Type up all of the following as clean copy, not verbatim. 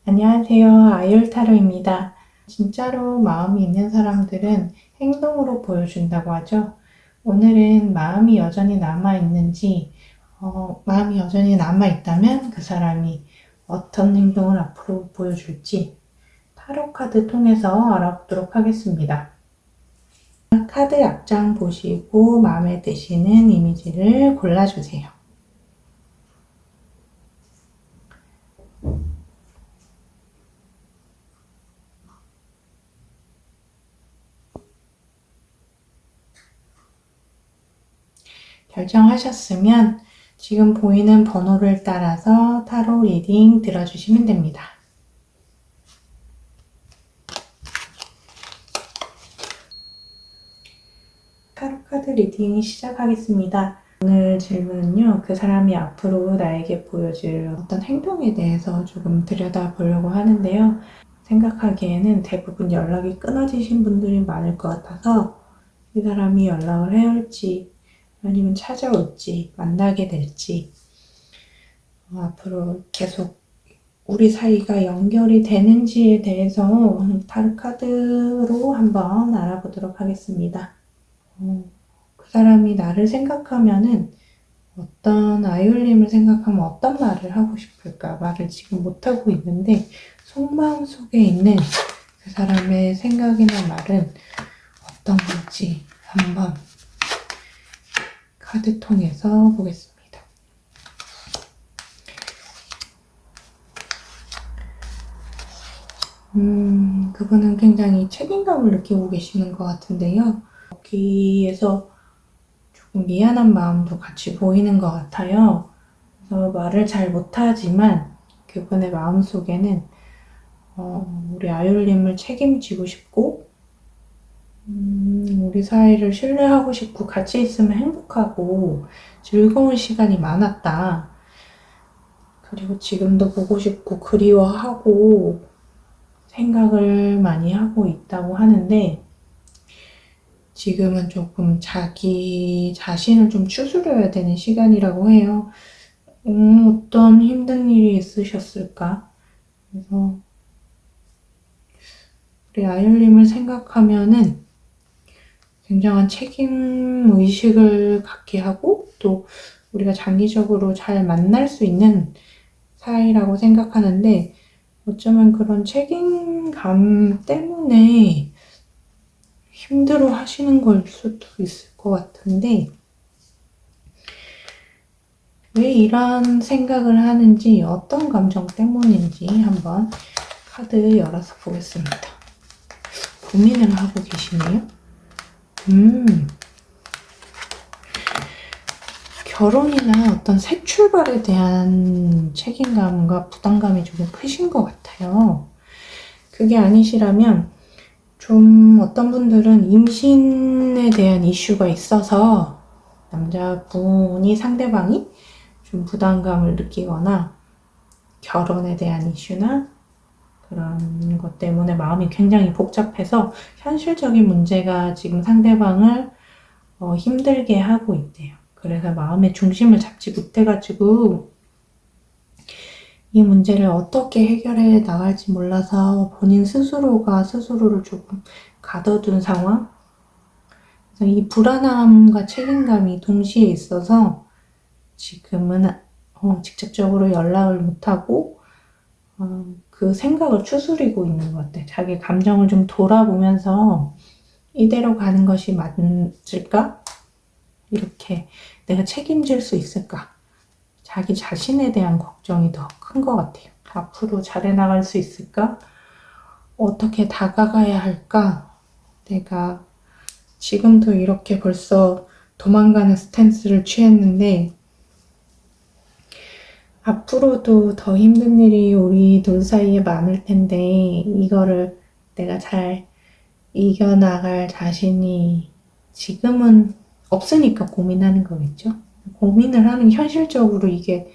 안녕하세요. 아율타로입니다. 진짜로 마음이 있는 사람들은 행동으로 보여준다고 하죠. 오늘은 마음이 여전히 남아있는지, 마음이 여전히 남아있다면 그 사람이 어떤 행동을 앞으로 보여줄지 타로 카드 통해서 알아보도록 하겠습니다. 카드 앞장 보시고 마음에 드시는 이미지를 골라주세요. 결정하셨으면 지금 보이는 번호를 따라서 타로 리딩 들어주시면 됩니다. 타로 카드 리딩 시작하겠습니다. 오늘 질문은요, 그 사람이 앞으로 나에게 보여줄 어떤 행동에 대해서 조금 들여다보려고 하는데요. 생각하기에는 대부분 연락이 끊어지신 분들이 많을 것 같아서 이 사람이 연락을 해올지 아니면 찾아올지 만나게 될지 앞으로 계속 우리 사이가 연결이 되는지에 대해서 타로 카드로 한번 알아보도록 하겠습니다. 그 사람이 나를 생각하면은 어떤 아이올림을 생각하면 어떤 말을 하고 싶을까? 말을 지금 못하고 있는데 속마음 속에 있는 그 사람의 생각이나 말은 어떤 건지 한번 카드 통해서 보겠습니다. 그분은 굉장히 책임감을 느끼고 계시는 것 같은데요. 여기에서 조금 미안한 마음도 같이 보이는 것 같아요. 그래서 말을 잘 못하지만 그분의 마음속에는 우리 아율님을 책임지고 싶고 우리 사이를 신뢰하고 싶고 같이 있으면 행복하고 즐거운 시간이 많았다. 그리고 지금도 보고 싶고 그리워하고 생각을 많이 하고 있다고 하는데 지금은 조금 자기 자신을 좀 추스려야 되는 시간이라고 해요. 어떤 힘든 일이 있으셨을까? 그래서 우리 아율님을 생각하면은 굉장한 책임 의식을 갖게 하고 또 우리가 장기적으로 잘 만날 수 있는 사이라고 생각하는데 어쩌면 그런 책임감 때문에 힘들어 하시는 걸 수도 있을 것 같은데 왜 이런 생각을 하는지 어떤 감정 때문인지 한번 카드 열어서 보겠습니다. 고민을 하고 계시네요. 결혼이나 어떤 새 출발에 대한 책임감과 부담감이 조금 크신 것 같아요. 그게 아니시라면 좀 어떤 분들은 임신에 대한 이슈가 있어서 남자분이 상대방이 좀 부담감을 느끼거나 결혼에 대한 이슈나 그런 것 때문에 마음이 굉장히 복잡해서 현실적인 문제가 지금 상대방을 힘들게 하고 있대요. 그래서 마음의 중심을 잡지 못해가지고 이 문제를 어떻게 해결해 나갈지 몰라서 본인 스스로가 스스로를 조금 가둬둔 상황? 그래서 이 불안함과 책임감이 동시에 있어서 지금은 직접적으로 연락을 못하고 그 생각을 추스리고 있는 것 같아. 자기 감정을 좀 돌아보면서 이대로 가는 것이 맞을까? 이렇게 내가 책임질 수 있을까? 자기 자신에 대한 걱정이 더 큰 것 같아요. 앞으로 잘해나갈 수 있을까? 어떻게 다가가야 할까? 내가 지금도 이렇게 벌써 도망가는 스탠스를 취했는데 앞으로도 더 힘든 일이 우리 둘 사이에 많을 텐데 이거를 내가 잘 이겨나갈 자신이 지금은 없으니까 고민하는 거겠죠. 고민을 하는 현실적으로 이게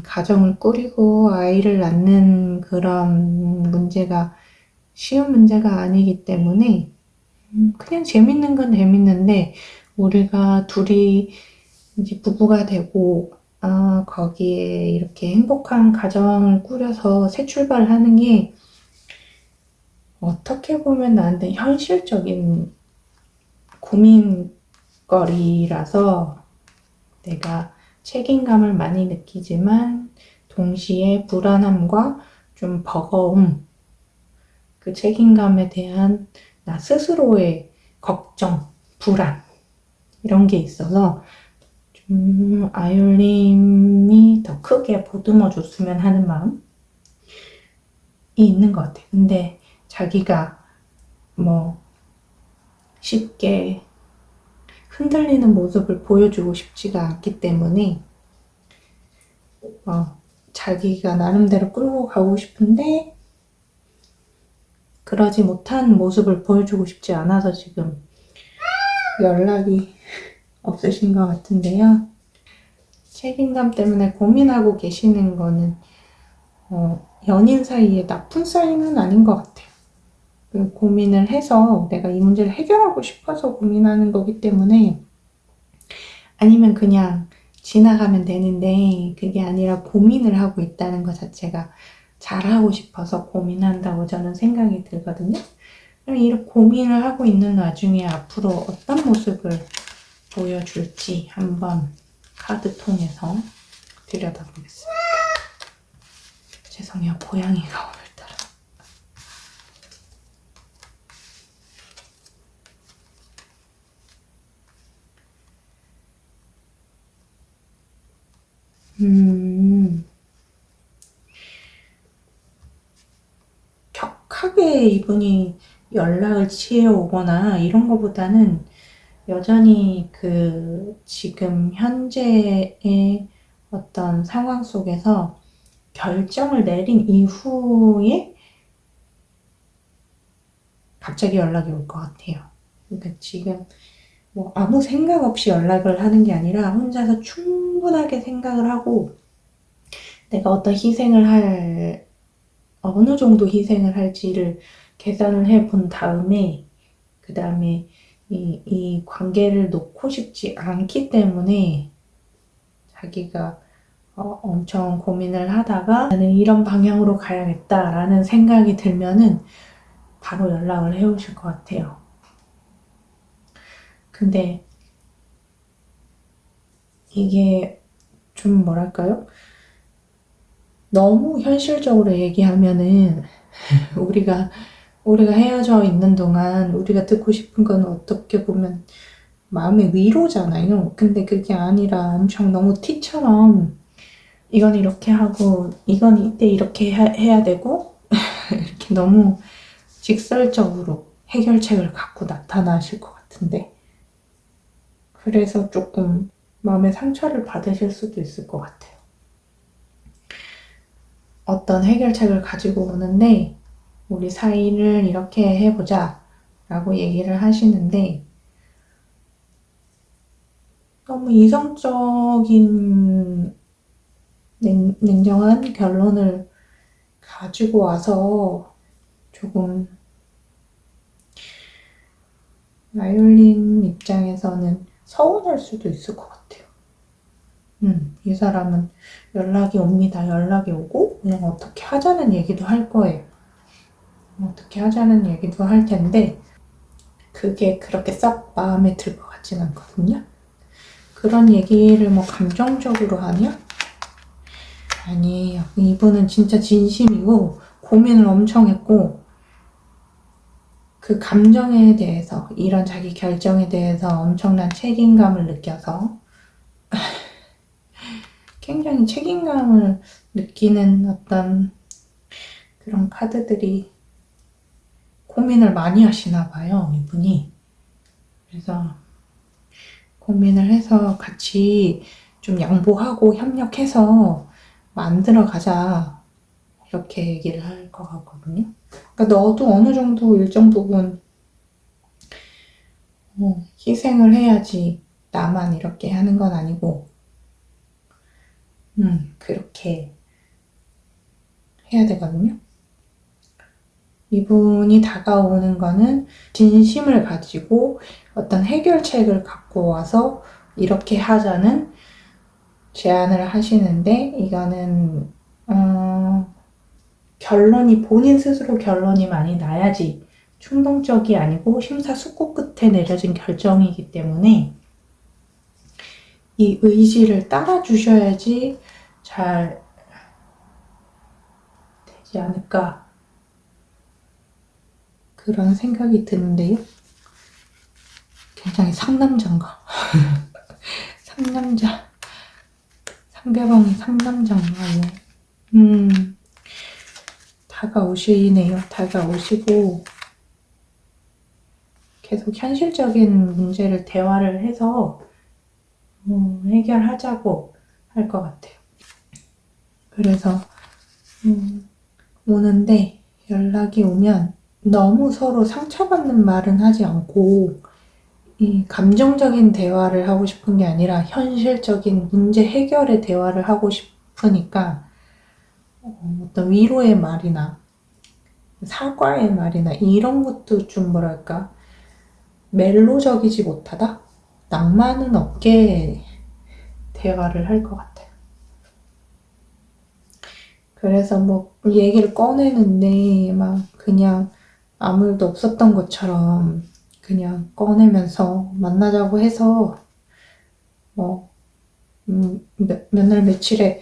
가정을 꾸리고 아이를 낳는 그런 문제가 쉬운 문제가 아니기 때문에 그냥 재밌는 건 재밌는데 우리가 둘이 이제 부부가 되고 거기에 이렇게 행복한 가정을 꾸려서 새 출발하는 게 어떻게 보면 나한테 현실적인 고민거리라서 내가 책임감을 많이 느끼지만 동시에 불안함과 좀 버거움, 그 책임감에 대한 나 스스로의 걱정, 불안 이런 게 있어서 좀 아율림이 더 크게 보듬어 줬으면 하는 마음이 있는 것 같아. 근데 자기가 뭐 쉽게 흔들리는 모습을 보여주고 싶지가 않기 때문에 자기가 나름대로 끌고 가고 싶은데 그러지 못한 모습을 보여주고 싶지 않아서 지금 연락이 없으신 것 같은데요. 책임감 때문에 고민하고 계시는 거는 연인 사이에 나쁜 사이는 아닌 것 같아요. 고민을 해서 내가 이 문제를 해결하고 싶어서 고민하는 거기 때문에 아니면 그냥 지나가면 되는데 그게 아니라 고민을 하고 있다는 것 자체가 잘하고 싶어서 고민한다고 저는 생각이 들거든요. 그럼 이렇게 고민을 하고 있는 와중에 앞으로 어떤 모습을 보여줄지 한번 카드 통해서 들여다보겠습니다. 죄송해요. 고양이가 오늘따라. 격하게 이분이 연락을 취해오거나 이런 거보다는 여전히 그 지금 현재의 어떤 상황 속에서 결정을 내린 이후에 갑자기 연락이 올 것 같아요. 그러니까 지금 뭐 아무 생각 없이 연락을 하는 게 아니라 혼자서 충분하게 생각을 하고 내가 어떤 어느 정도 희생을 할지를 계산을 해본 다음에 그 다음에 이 관계를 놓고 싶지 않기 때문에 자기가 엄청 고민을 하다가 나는 이런 방향으로 가야겠다라는 생각이 들면은 바로 연락을 해오실 것 같아요. 근데 이게 좀 뭐랄까요? 너무 현실적으로 얘기하면은 우리가 헤어져 있는 동안 우리가 듣고 싶은 건 어떻게 보면 마음의 위로잖아요. 근데 그게 아니라 엄청 너무 티처럼 이건 이렇게 하고 이건 이때 이렇게 해야 되고 이렇게 너무 직설적으로 해결책을 갖고 나타나실 것 같은데 그래서 조금 마음의 상처를 받으실 수도 있을 것 같아요. 어떤 해결책을 가지고 오는데 우리 사이를 이렇게 해보자 라고 얘기를 하시는데 너무 이성적인 냉정한 결론을 가지고 와서 조금 바이올린 입장에서는 서운할 수도 있을 것 같아요. 이 사람은 연락이 옵니다. 연락이 오고 그냥 어떻게 하자는 얘기도 할 거예요. 어떻게 하자는 얘기도 할 텐데 그게 그렇게 썩 마음에 들 것 같진 않거든요. 그런 얘기를 뭐 감정적으로 하냐? 아니에요. 이분은 진짜 진심이고 고민을 엄청 했고 그 감정에 대해서 이런 자기 결정에 대해서 엄청난 책임감을 느껴서 굉장히 책임감을 느끼는 어떤 그런 카드들이 고민을 많이 하시나 봐요, 이분이. 그래서 고민을 해서 같이 좀 양보하고 협력해서 만들어 가자. 이렇게 얘기를 할 것 같거든요. 그러니까 너도 어느 정도 일정 부분 희생을 해야지 나만 이렇게 하는 건 아니고 그렇게 해야 되거든요. 이분이 다가오는 거는 진심을 가지고 어떤 해결책을 갖고 와서 이렇게 하자는 제안을 하시는데 이거는 결론이 본인 스스로 결론이 많이 나야지 충동적이 아니고 심사숙고 끝에 내려진 결정이기 때문에 이 의지를 따라주셔야지 잘 되지 않을까 그런 생각이 드는데요. 굉장히 상남자인가? 상남자. 상대방이 상남자인가요? 다가오시네요. 다가오시고 계속 현실적인 문제를 대화를 해서 해결하자고 할 것 같아요. 그래서 오는데 연락이 오면 너무 서로 상처받는 말은 하지 않고 이 감정적인 대화를 하고 싶은 게 아니라 현실적인 문제 해결의 대화를 하고 싶으니까 어떤 위로의 말이나 사과의 말이나 이런 것도 좀 뭐랄까 멜로적이지 못하다? 낭만은 없게 대화를 할 것 같아요. 그래서 뭐 얘기를 꺼내는데 막 그냥 아무 일도 없었던 것처럼 그냥 꺼내면서 만나자고 해서 뭐 몇 날 며칠에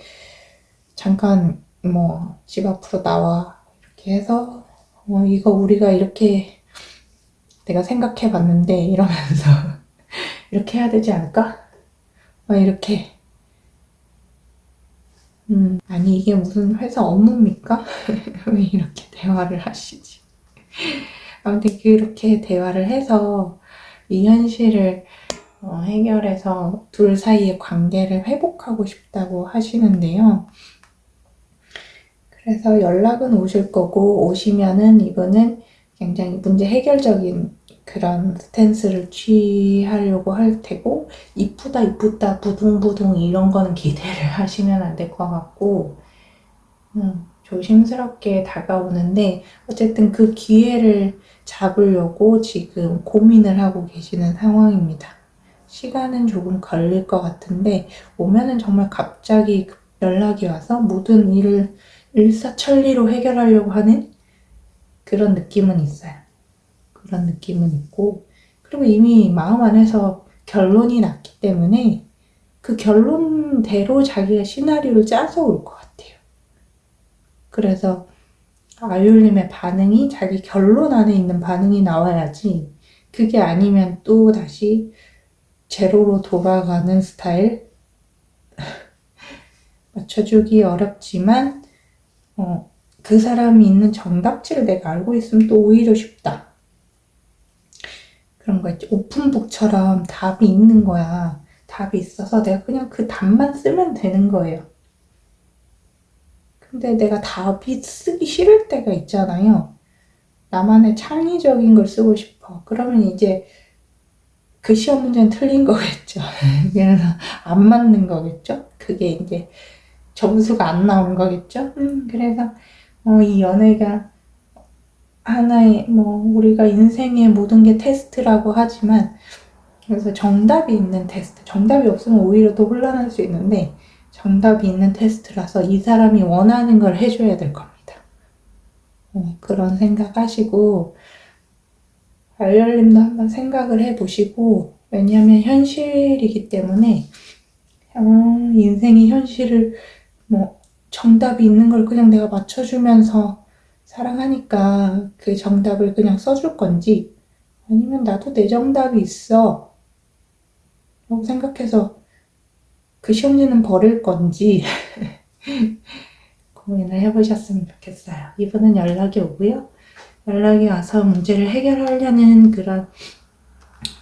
잠깐 뭐 집 앞으로 나와 이렇게 해서 이거 우리가 이렇게 내가 생각해 봤는데 이러면서 이렇게 해야 되지 않을까? 이렇게 아니 이게 무슨 회사 업무입니까? 왜 이렇게 대화를 하시지? 아무튼 그렇게 대화를 해서 이 현실을 해결해서 둘 사이의 관계를 회복하고 싶다고 하시는데요. 그래서 연락은 오실 거고 오시면은 이분은 굉장히 문제 해결적인 그런 스탠스를 취하려고 할 테고 이쁘다 이쁘다 부둥부둥 이런 거는 기대를 하시면 안 될 것 같고 조심스럽게 다가오는데 어쨌든 그 기회를 잡으려고 지금 고민을 하고 계시는 상황입니다. 시간은 조금 걸릴 것 같은데 오면은 정말 갑자기 연락이 와서 모든 일을 일사천리로 해결하려고 하는 그런 느낌은 있어요. 그런 느낌은 있고 그리고 이미 마음 안에서 결론이 났기 때문에 그 결론대로 자기가 시나리오를 짜서 올 것 같아요. 그래서 아율님의 반응이 자기 결론 안에 있는 반응이 나와야지 그게 아니면 또 다시 제로로 돌아가는 스타일 맞춰주기 어렵지만 그 사람이 있는 정답지를 내가 알고 있으면 또 오히려 쉽다. 그런 거 있지. 오픈북처럼 답이 있는 거야. 답이 있어서 내가 그냥 그 답만 쓰면 되는 거예요. 근데 내가 답이 쓰기 싫을 때가 있잖아요. 나만의 창의적인 걸 쓰고 싶어. 그러면 이제 그 시험 문제는 틀린 거겠죠. 그래서 안 맞는 거겠죠. 그게 이제 점수가 안 나온 거겠죠. 그래서 이 연애가 하나의 우리가 인생의 모든 게 테스트라고 하지만 그래서 정답이 있는 테스트, 정답이 없으면 오히려 더 혼란할 수 있는데 정답이 있는 테스트라서 이 사람이 원하는 걸 해줘야 될 겁니다. 그런 생각하시고 알열님도 한번 생각을 해보시고 왜냐하면 현실이기 때문에 인생의 현실을 정답이 있는 걸 그냥 내가 맞춰주면서 사랑하니까 그 정답을 그냥 써줄 건지 아니면 나도 내 정답이 있어 라고 생각해서 그 시험지는 버릴 건지 고민을 해보셨으면 좋겠어요. 이분은 연락이 오고요. 연락이 와서 문제를 해결하려는 그런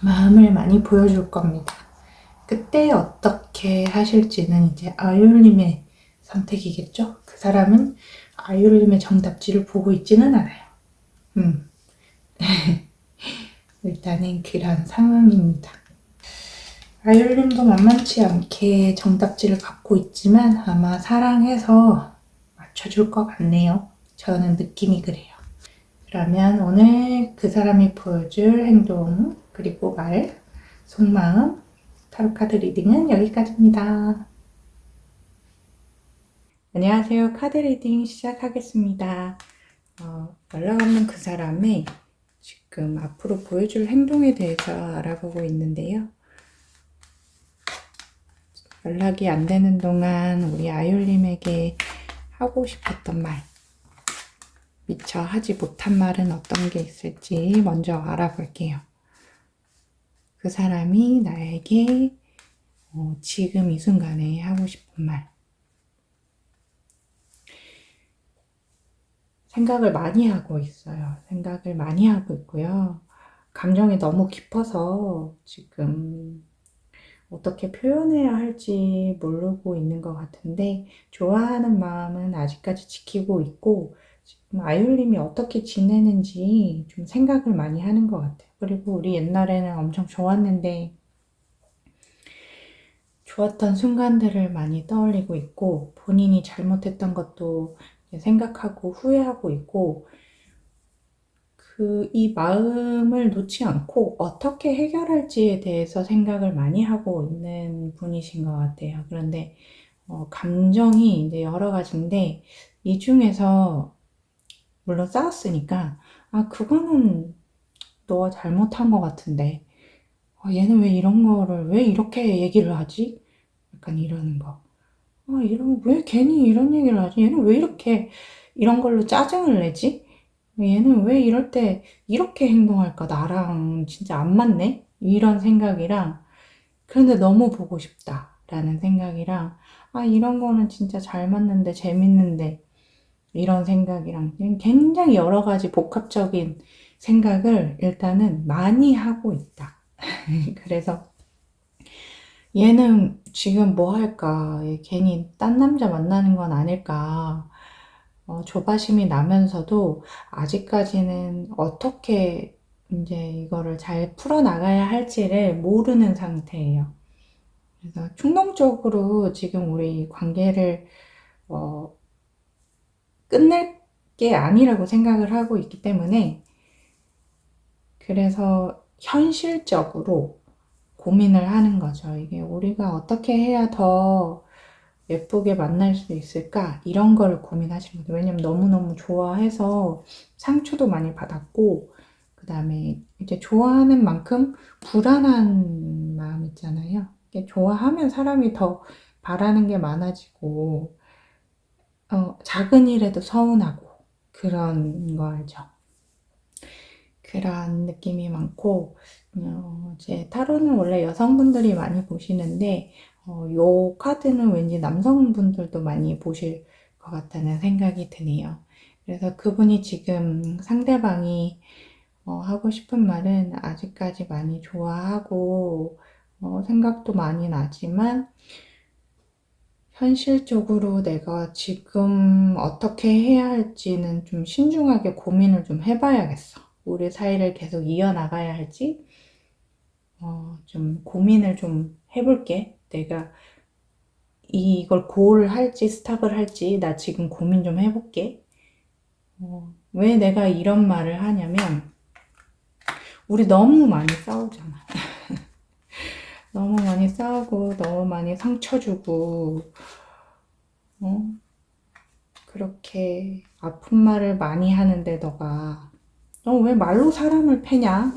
마음을 많이 보여줄 겁니다. 그때 어떻게 하실지는 이제 아율님의 선택이겠죠? 그 사람은 아율님의 정답지를 보고 있지는 않아요. 일단은 그런 상황입니다. 아율님도 만만치 않게 정답지를 갖고 있지만 아마 사랑해서 맞춰줄 것 같네요. 저는 느낌이 그래요. 그러면 오늘 그 사람이 보여줄 행동 그리고 말, 속마음, 타로카드 리딩은 여기까지입니다. 안녕하세요. 카드 리딩 시작하겠습니다. 연락 없는 그 사람의 지금 앞으로 보여줄 행동에 대해서 알아보고 있는데요. 연락이 안 되는 동안 우리 아율님에게 하고 싶었던 말, 미처 하지 못한 말은 어떤 게 있을지 먼저 알아볼게요. 그 사람이 나에게 지금 이 순간에 하고 싶은 말. 생각을 많이 하고 있어요. 생각을 많이 하고 있고요. 감정이 너무 깊어서 지금 어떻게 표현해야 할지 모르고 있는 것 같은데, 좋아하는 마음은 아직까지 지키고 있고, 지금 아율님이 어떻게 지내는지 좀 생각을 많이 하는 것 같아요. 그리고 우리 옛날에는 엄청 좋았는데, 좋았던 순간들을 많이 떠올리고 있고, 본인이 잘못했던 것도 생각하고 후회하고 있고, 이 마음을 놓지 않고 어떻게 해결할지에 대해서 생각을 많이 하고 있는 분이신 것 같아요. 그런데 감정이 이제 여러 가지인데, 이 중에서 물론 싸웠으니까, 그거는 너가 잘못한 것 같은데, 얘는 왜 이런 거를 왜 이렇게 얘기를 하지? 약간 이러는 거. 왜 괜히 이런 얘기를 하지? 얘는 왜 이렇게 이런 걸로 짜증을 내지? 얘는 왜 이럴 때 이렇게 행동할까? 나랑 진짜 안 맞네? 이런 생각이랑, 그런데 너무 보고 싶다 라는 생각이랑, 이런 거는 진짜 잘 맞는데 재밌는데, 이런 생각이랑 굉장히 여러 가지 복합적인 생각을 일단은 많이 하고 있다. 그래서 얘는 지금 뭐 할까? 얘 괜히 딴 남자 만나는 건 아닐까? 조바심이 나면서도 아직까지는 어떻게 이제 이거를 잘 풀어나가야 할지를 모르는 상태예요. 그래서 충동적으로 지금 우리 관계를 어, 끝낼 게 아니라고 생각을 하고 있기 때문에, 그래서 현실적으로 고민을 하는 거죠. 이게 우리가 어떻게 해야 더 예쁘게 만날 수 있을까? 이런 거를 고민하시는 거예요. 왜냐면 너무너무 좋아해서 상처도 많이 받았고, 그 다음에 이제 좋아하는 만큼 불안한 마음 있잖아요. 이게 좋아하면 사람이 더 바라는 게 많아지고, 작은 일에도 서운하고, 그런 거 알죠? 그런 느낌이 많고, 제 타로는 원래 여성분들이 많이 보시는데, 요 카드는 왠지 남성분들도 많이 보실 것 같다는 생각이 드네요. 그래서 그분이 지금 상대방이 하고 싶은 말은 아직까지 많이 좋아하고, 생각도 많이 나지만, 현실적으로 내가 지금 어떻게 해야 할지는 좀 신중하게 고민을 좀 해봐야겠어. 우리 사이를 계속 이어나가야 할지, 좀 고민을 좀 해볼게. 내가 이걸 고를 할지 스탑을 할지 나 지금 고민 좀 해볼게. 왜 내가 이런 말을 하냐면, 우리 너무 많이 싸우잖아. 너무 많이 싸우고 너무 많이 상처 주고, 어? 그렇게 아픈 말을 많이 하는데 너가 너 왜 말로 사람을 패냐?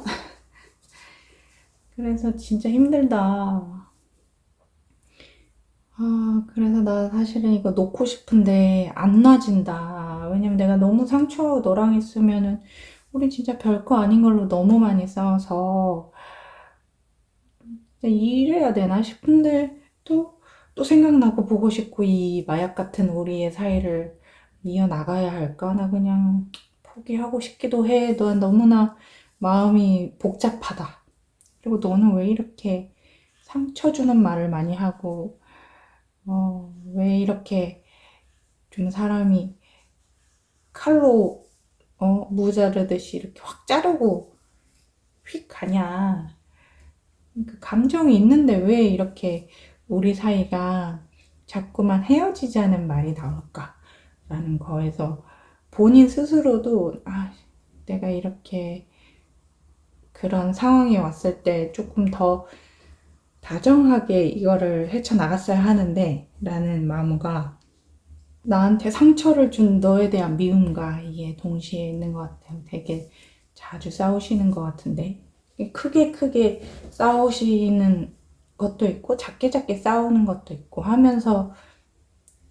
그래서 진짜 힘들다. 그래서 나 사실은 이거 놓고 싶은데 안 놔진다. 왜냐면 내가 너무 상처하고 너랑 있으면은 우리 진짜 별거 아닌 걸로 너무 많이 싸워서 이래야 되나 싶은데 또 생각나고 보고 싶고, 이 마약 같은 우리의 사이를 이어나가야 할까? 나 그냥 포기하고 싶기도 해. 넌 너무나 마음이 복잡하다. 그리고 너는 왜 이렇게 상처 주는 말을 많이 하고, 왜 이렇게 좀 사람이 칼로, 무자르듯이 이렇게 확 자르고 휙 가냐. 그 감정이 있는데 왜 이렇게 우리 사이가 자꾸만 헤어지자는 말이 나올까? 라는 거에서 본인 스스로도, 내가 이렇게 그런 상황이 왔을 때 조금 더 다정하게 이거를 헤쳐나갔어야 하는데, 라는 마음과, 나한테 상처를 준 너에 대한 미움과 이게 동시에 있는 것 같아요. 되게 자주 싸우시는 것 같은데. 크게 싸우시는 것도 있고, 작게 싸우는 것도 있고 하면서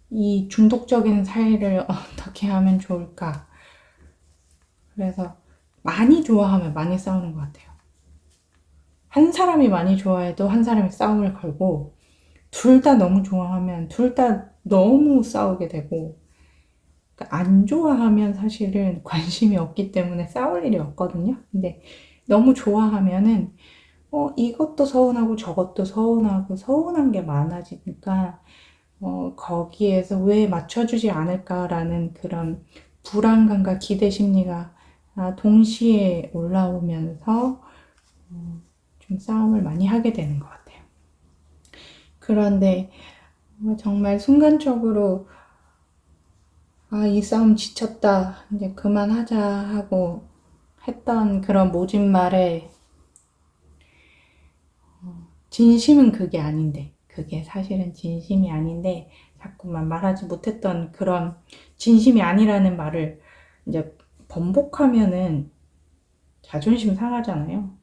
이 중독적인 사이를 어떻게 하면 좋을까. 그래서 많이 좋아하면 많이 싸우는 것 같아요. 한 사람이 많이 좋아해도 한 사람이 싸움을 걸고, 둘 다 너무 좋아하면 둘 다 너무 싸우게 되고, 그러니까 안 좋아하면 사실은 관심이 없기 때문에 싸울 일이 없거든요. 근데 너무 좋아하면은 이것도 서운하고 저것도 서운하고 서운한 게 많아지니까 거기에서 왜 맞춰주지 않을까라는 그런 불안감과 기대 심리가 동시에 올라오면서 좀 싸움을 많이 하게 되는 것 같아요. 그런데 정말 순간적으로 이 싸움 지쳤다. 이제 그만하자 하고 했던 그런 모진 말에 진심은 그게 아닌데, 그게 사실은 진심이 아닌데, 자꾸만 말하지 못했던 그런 진심이 아니라는 말을 이제 번복하면은 자존심 상하잖아요.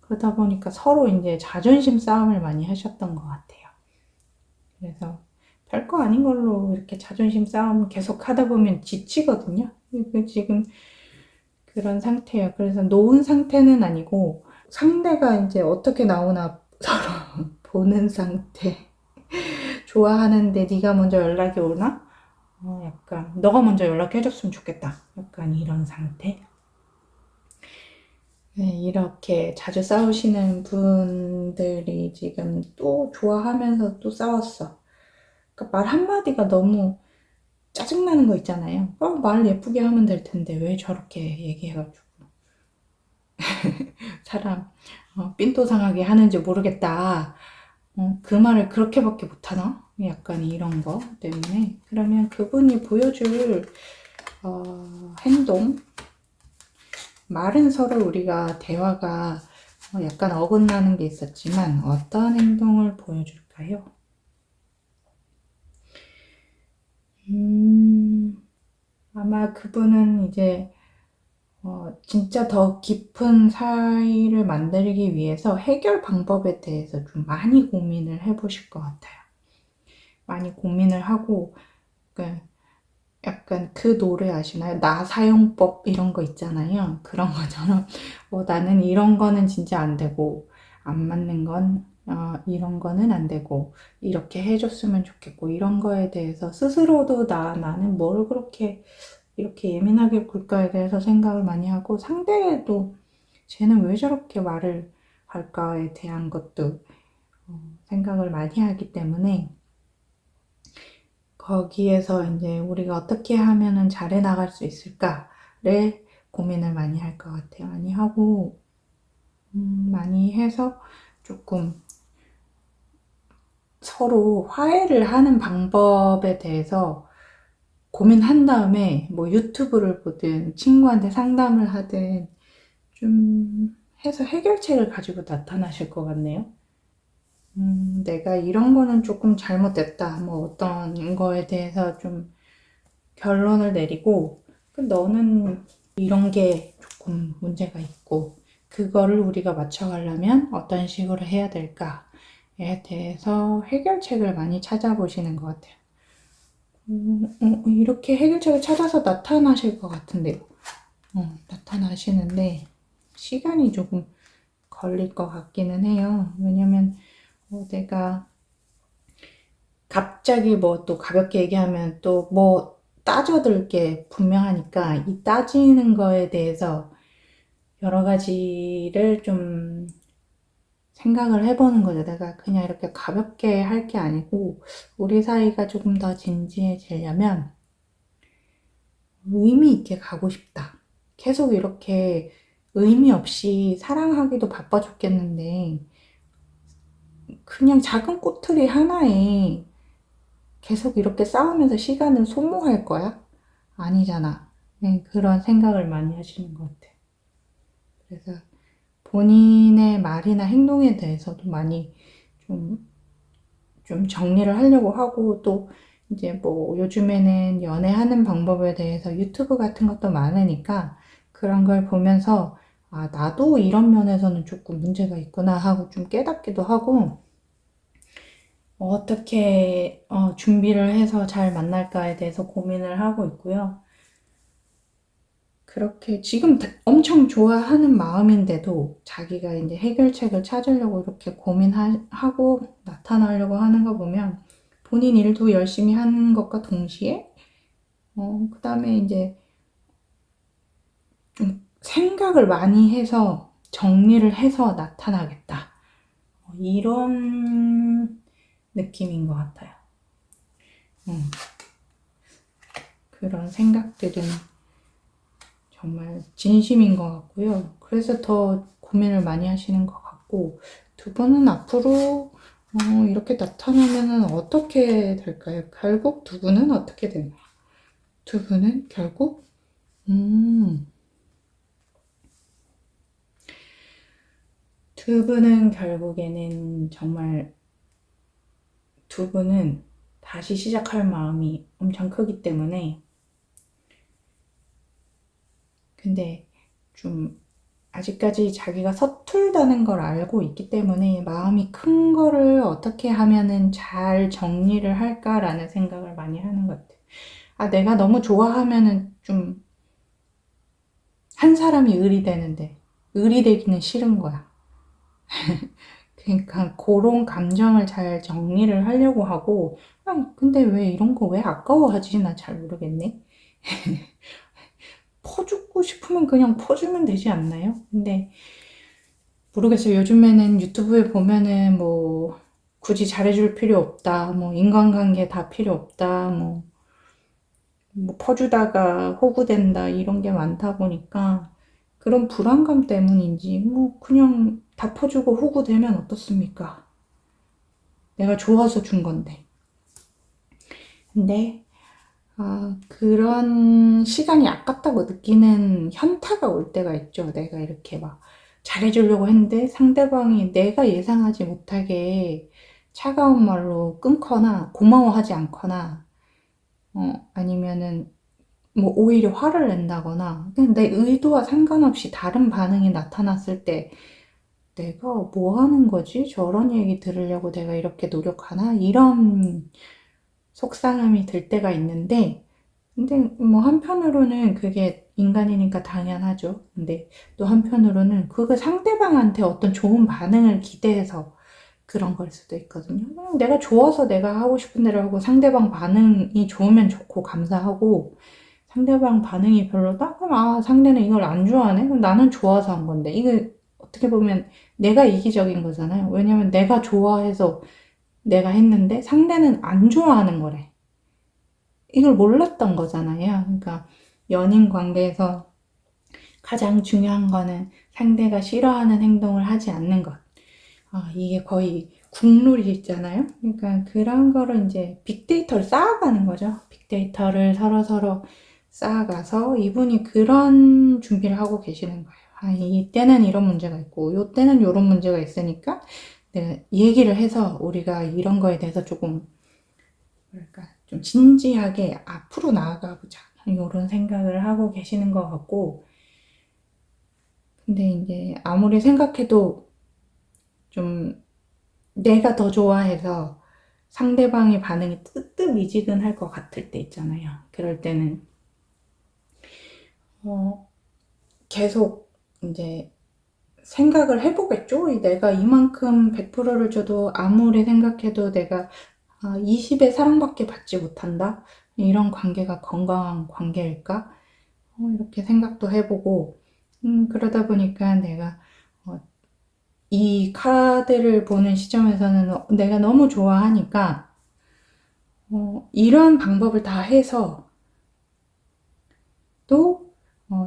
그러다 보니까 서로 이제 자존심 싸움을 많이 하셨던 것 같아요. 그래서 별거 아닌 걸로 이렇게 자존심 싸움 계속 하다 보면 지치거든요. 지금 그런 상태예요. 그래서 놓은 상태는 아니고 상대가 이제 어떻게 나오나 서로 보는 상태. 좋아하는데 네가 먼저 연락이 오나? 약간 너가 먼저 연락해줬으면 좋겠다. 약간 이런 상태. 네, 이렇게 자주 싸우시는 분들이 지금 또 좋아하면서 또 싸웠어. 그러니까 말 한마디가 너무 짜증나는 거 있잖아요. 말 예쁘게 하면 될 텐데 왜 저렇게 얘기해가지고 사람 삔또 상하게 하는지 모르겠다. 그 말을 그렇게밖에 못하나? 약간 이런 거 때문에. 그러면 그분이 보여줄 행동, 말은 서로 우리가 대화가 약간 어긋나는 게 있었지만 어떤 행동을 보여줄까요? 아마 그분은 이제 진짜 더 깊은 사이를 만들기 위해서 해결 방법에 대해서 좀 많이 고민을 해보실 것 같아요. 많이 고민을 하고, 그 약간 그 노래 아시나요? 나 사용법 이런 거 있잖아요. 그런 것처럼 나는 이런 거는 진짜 안 되고 안 맞는 건 이런 거는 안 되고 이렇게 해줬으면 좋겠고 이런 거에 대해서 스스로도 나는 뭘 그렇게 이렇게 예민하게 굴까에 대해서 생각을 많이 하고 상대에도 쟤는 왜 저렇게 말을 할까에 대한 것도 생각을 많이 하기 때문에 거기에서 이제 우리가 어떻게 하면은 잘해 나갈 수 있을까를 고민을 많이 할 것 같아요. 많이 하고, 많이 해서 조금 서로 화해를 하는 방법에 대해서 고민한 다음에 뭐 유튜브를 보든 친구한테 상담을 하든 좀 해서 해결책을 가지고 나타나실 것 같네요. 내가 이런 거는 조금 잘못됐다. 뭐 어떤 거에 대해서 좀 결론을 내리고 너는 이런 게 조금 문제가 있고 그거를 우리가 맞춰가려면 어떤 식으로 해야 될까에 대해서 해결책을 많이 찾아보시는 것 같아요. 이렇게 해결책을 찾아서 나타나실 것 같은데요. 나타나시는데 시간이 조금 걸릴 것 같기는 해요. 왜냐면 내가 갑자기 뭐 또 가볍게 얘기하면 또 뭐 따져들 게 분명하니까 이 따지는 거에 대해서 여러 가지를 좀 생각을 해보는 거죠. 내가 그냥 이렇게 가볍게 할 게 아니고 우리 사이가 조금 더 진지해지려면 의미 있게 가고 싶다. 계속 이렇게 의미 없이 사랑하기도 바빠 죽겠는데 그냥 작은 꼬투리 하나에 계속 이렇게 싸우면서 시간을 소모할 거야? 아니잖아. 네, 그런 생각을 많이 하시는 것 같아요. 그래서 본인의 말이나 행동에 대해서도 많이 좀, 좀 정리를 하려고 하고 또 이제 뭐 요즘에는 연애하는 방법에 대해서 유튜브 같은 것도 많으니까 그런 걸 보면서 아, 나도 이런 면에서는 조금 문제가 있구나 하고 좀 깨닫기도 하고 어떻게 준비를 해서 잘 만날까에 대해서 고민을 하고 있고요. 그렇게 지금 엄청 좋아하는 마음인데도 자기가 이제 해결책을 찾으려고 이렇게 고민하고 나타나려고 하는 거 보면 본인 일도 열심히 하는 것과 동시에 그 다음에 이제 좀 생각을 많이 해서 정리를 해서 나타나겠다. 이런 느낌인 것 같아요. 그런 생각들은 정말 진심인 것 같고요. 그래서 더 고민을 많이 하시는 것 같고, 두 분은 앞으로 이렇게 나타나면 어떻게 될까요? 결국 두 분은 어떻게 되나요? 두 분은 결국 두 분은 결국에는 정말 두 분은 다시 시작할 마음이 엄청 크기 때문에 근데 좀 아직까지 자기가 서툴다는 걸 알고 있기 때문에 마음이 큰 거를 어떻게 하면은 잘 정리를 할까라는 생각을 많이 하는 것 같아요. 아, 내가 너무 좋아하면은 좀 한 사람이 을이 되는데 을이 되기는 싫은 거야. 그러니까 그런 감정을 잘 정리를 하려고 하고 아, 근데 왜 이런 거 왜 아까워하지? 나 잘 모르겠네. 퍼주고 싶으면 그냥 퍼주면 되지 않나요? 근데 모르겠어요. 요즘에는 유튜브에 보면은 뭐 굳이 잘해줄 필요 없다. 뭐 인간관계 다 필요 없다. 뭐 퍼주다가 호구된다. 이런 게 많다 보니까 그런 불안감 때문인지 뭐 그냥 다 퍼주고 호구되면 어떻습니까? 내가 좋아서 준 건데. 근데 그런 시간이 아깝다고 느끼는 현타가 올 때가 있죠. 내가 이렇게 막 잘해주려고 했는데 상대방이 내가 예상하지 못하게 차가운 말로 끊거나 고마워하지 않거나 아니면은 뭐 오히려 화를 낸다거나 그냥 내 의도와 상관없이 다른 반응이 나타났을 때 내가 뭐 하는 거지? 저런 얘기 들으려고 내가 이렇게 노력하나? 이런 속상함이 들 때가 있는데 근데 뭐 한편으로는 그게 인간이니까 당연하죠. 근데 또 한편으로는 그거 상대방한테 어떤 좋은 반응을 기대해서 그런 걸 수도 있거든요. 그냥 내가 좋아서 내가 하고 싶은 대로 하고 상대방 반응이 좋으면 좋고 감사하고 상대방 반응이 별로다? 그럼 상대는 이걸 안 좋아하네? 그럼 나는 좋아서 한 건데. 이게 어떻게 보면 내가 이기적인 거잖아요. 왜냐면 내가 좋아해서 내가 했는데 상대는 안 좋아하는 거래. 이걸 몰랐던 거잖아요. 그러니까 연인 관계에서 가장 중요한 거는 상대가 싫어하는 행동을 하지 않는 것. 이게 거의 국룰이 있잖아요. 그러니까 그런 거를 이제 빅데이터를 쌓아가는 거죠. 빅데이터를 서로서로 쌓아가서 이분이 그런 준비를 하고 계시는 거예요. 이때는 이런 문제가 있고, 요때는 이런 문제가 있으니까 내가 얘기를 해서 우리가 이런 거에 대해서 조금 뭐랄까 좀 진지하게 앞으로 나아가 보자 이런 생각을 하고 계시는 것 같고 근데 이제 아무리 생각해도 좀 내가 더 좋아해서 상대방의 반응이 뜨뜻미지근할 것 같을 때 있잖아요. 그럴 때는 계속 이제 생각을 해보겠죠. 내가 이만큼 100%를 줘도 아무리 생각해도 내가 20의 사랑밖에 받지 못한다? 이런 관계가 건강한 관계일까? 이렇게 생각도 해보고, 그러다 보니까 내가 이 카드를 보는 시점에서는 내가 너무 좋아하니까, 이런 방법을 다 해서 또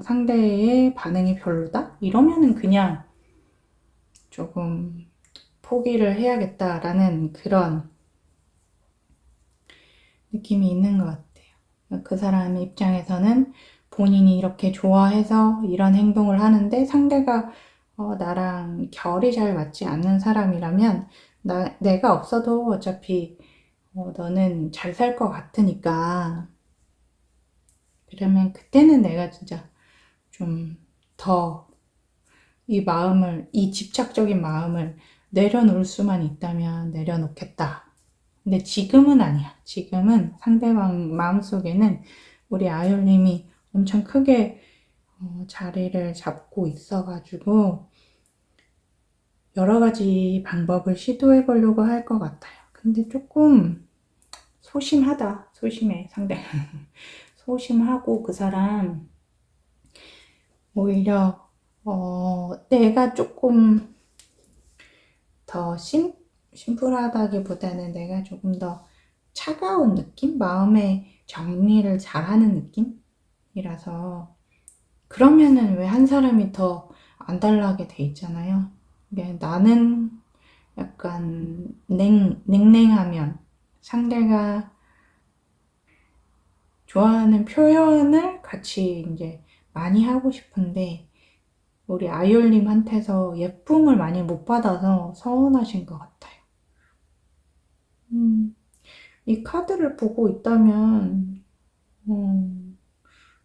상대의 반응이 별로다? 이러면은 그냥 조금 포기를 해야겠다라는 그런 느낌이 있는 것 같아요. 그 사람 입장에서는 본인이 이렇게 좋아해서 이런 행동을 하는데 상대가 나랑 결이 잘 맞지 않는 사람이라면 내가 없어도 어차피 너는 잘 살 것 같으니까 그러면 그때는 내가 진짜 좀 더 이 집착적인 마음을 내려놓을 수만 있다면 내려놓겠다. 근데 지금은 아니야. 지금은 상대방 마음속에는 우리 아율님이 엄청 크게 자리를 잡고 있어가지고 여러 가지 방법을 시도해 보려고 할 것 같아요. 근데 조금 소심해, 상대. 소심하고 그 사람 오히려 내가 조금 더 심플하다기보다는 내가 조금 더 차가운 느낌? 마음의 정리를 잘하는 느낌이라서 그러면은 왜 한 사람이 더 안 달라게 돼 있잖아요. 이게 나는 약간 냉랭하면 상대가 좋아하는 표현을 같이 이제 많이 하고 싶은데 우리 아이올님한테서 예쁨을 많이 못 받아서 서운하신 것 같아요. 이 카드를 보고 있다면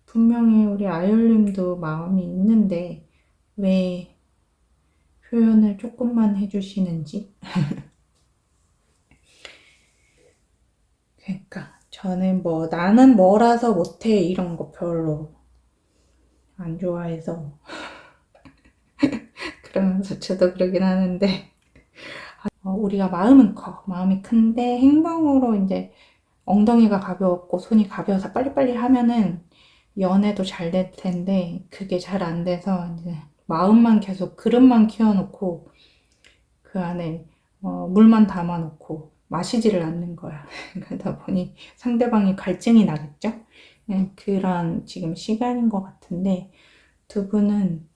분명히 우리 아이올님도 마음이 있는데 왜 표현을 조금만 해주시는지. 그러니까 저는 나는 뭐라서 못해 이런 거 별로 안 좋아해서 그러면서 저도 그러긴 하는데 우리가 마음은 커. 마음이 큰데 행동으로 이제 엉덩이가 가벼웠고 손이 가벼워서 빨리빨리 하면은 연애도 잘 될 텐데 그게 잘 안 돼서 이제 마음만 계속 그릇만 키워놓고 그 안에 물만 담아놓고 마시지를 않는 거야. 그러다 보니 상대방이 갈증이 나겠죠? 그런 지금 시간인 것 같은데 두 분은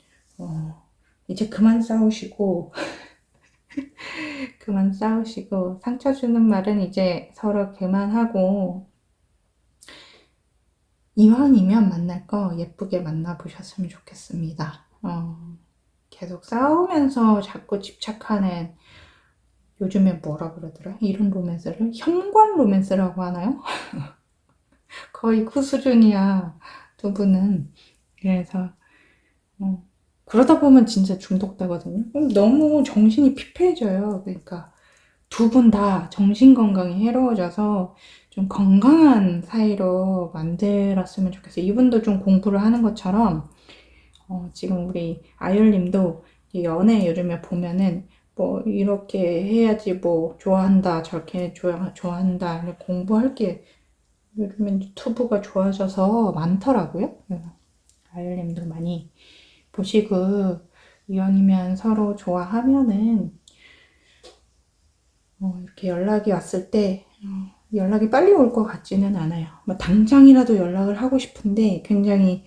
이제 그만 싸우시고 그만 싸우시고 상처 주는 말은 이제 서로 그만하고 이왕이면 만날 거 예쁘게 만나보셨으면 좋겠습니다. 계속 싸우면서 자꾸 집착하는 요즘에 뭐라 그러더라? 이런 로맨스를 현관 로맨스라고 하나요? 거의 그 수준이야 두 분은. 그래서 그러다 보면 진짜 중독되거든요. 너무 정신이 피폐해져요. 그러니까 두 분 다 정신 건강이 해로워져서 좀 건강한 사이로 만들었으면 좋겠어요. 이분도 좀 공부를 하는 것처럼 지금 우리 아율님도 연애 요즘에 보면은 뭐 이렇게 해야지 뭐 좋아한다 저렇게 좋아한다 공부할 게 요즘엔 유튜브가 좋아져서 많더라고요. 아율님도 많이 보시고 이왕이면 서로 좋아하면은 이렇게 연락이 왔을 때 연락이 빨리 올 것 같지는 않아요. 뭐 당장이라도 연락을 하고 싶은데 굉장히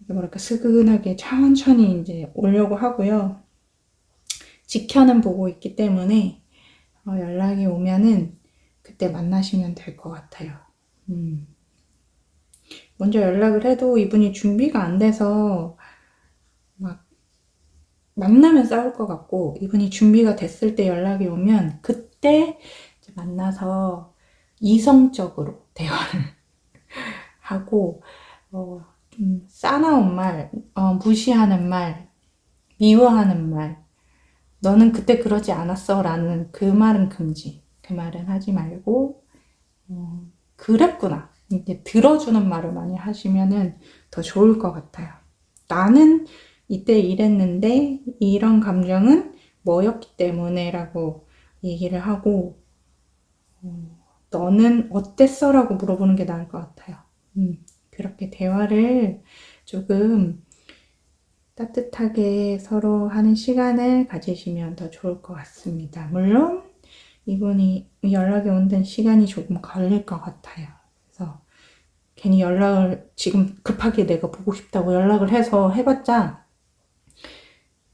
뭐랄까 스근하게 천천히 이제 오려고 하고요. 지켜는 보고 있기 때문에 연락이 오면은 그때 만나시면 될 것 같아요. 먼저 연락을 해도 이분이 준비가 안 돼서 막 만나면 싸울 것 같고 이분이 준비가 됐을 때 연락이 오면 그때 만나서 이성적으로 대화를 하고 좀 싸나운 말, 무시하는 말, 미워하는 말, 너는 그때 그러지 않았어 라는 그 말은 금지. 그 말은 하지 말고 그랬구나. 이제 들어주는 말을 많이 하시면은 더 좋을 것 같아요. 나는 이때 이랬는데 이런 감정은 뭐였기 때문에 라고 얘기를 하고 너는 어땠어? 라고 물어보는 게 나을 것 같아요. 그렇게 대화를 조금 따뜻하게 서로 하는 시간을 가지시면 더 좋을 것 같습니다. 물론 이분이 연락이 오는 시간이 조금 걸릴 것 같아요. 그래서 괜히 연락을 지금 급하게 내가 보고 싶다고 연락을 해서 해봤자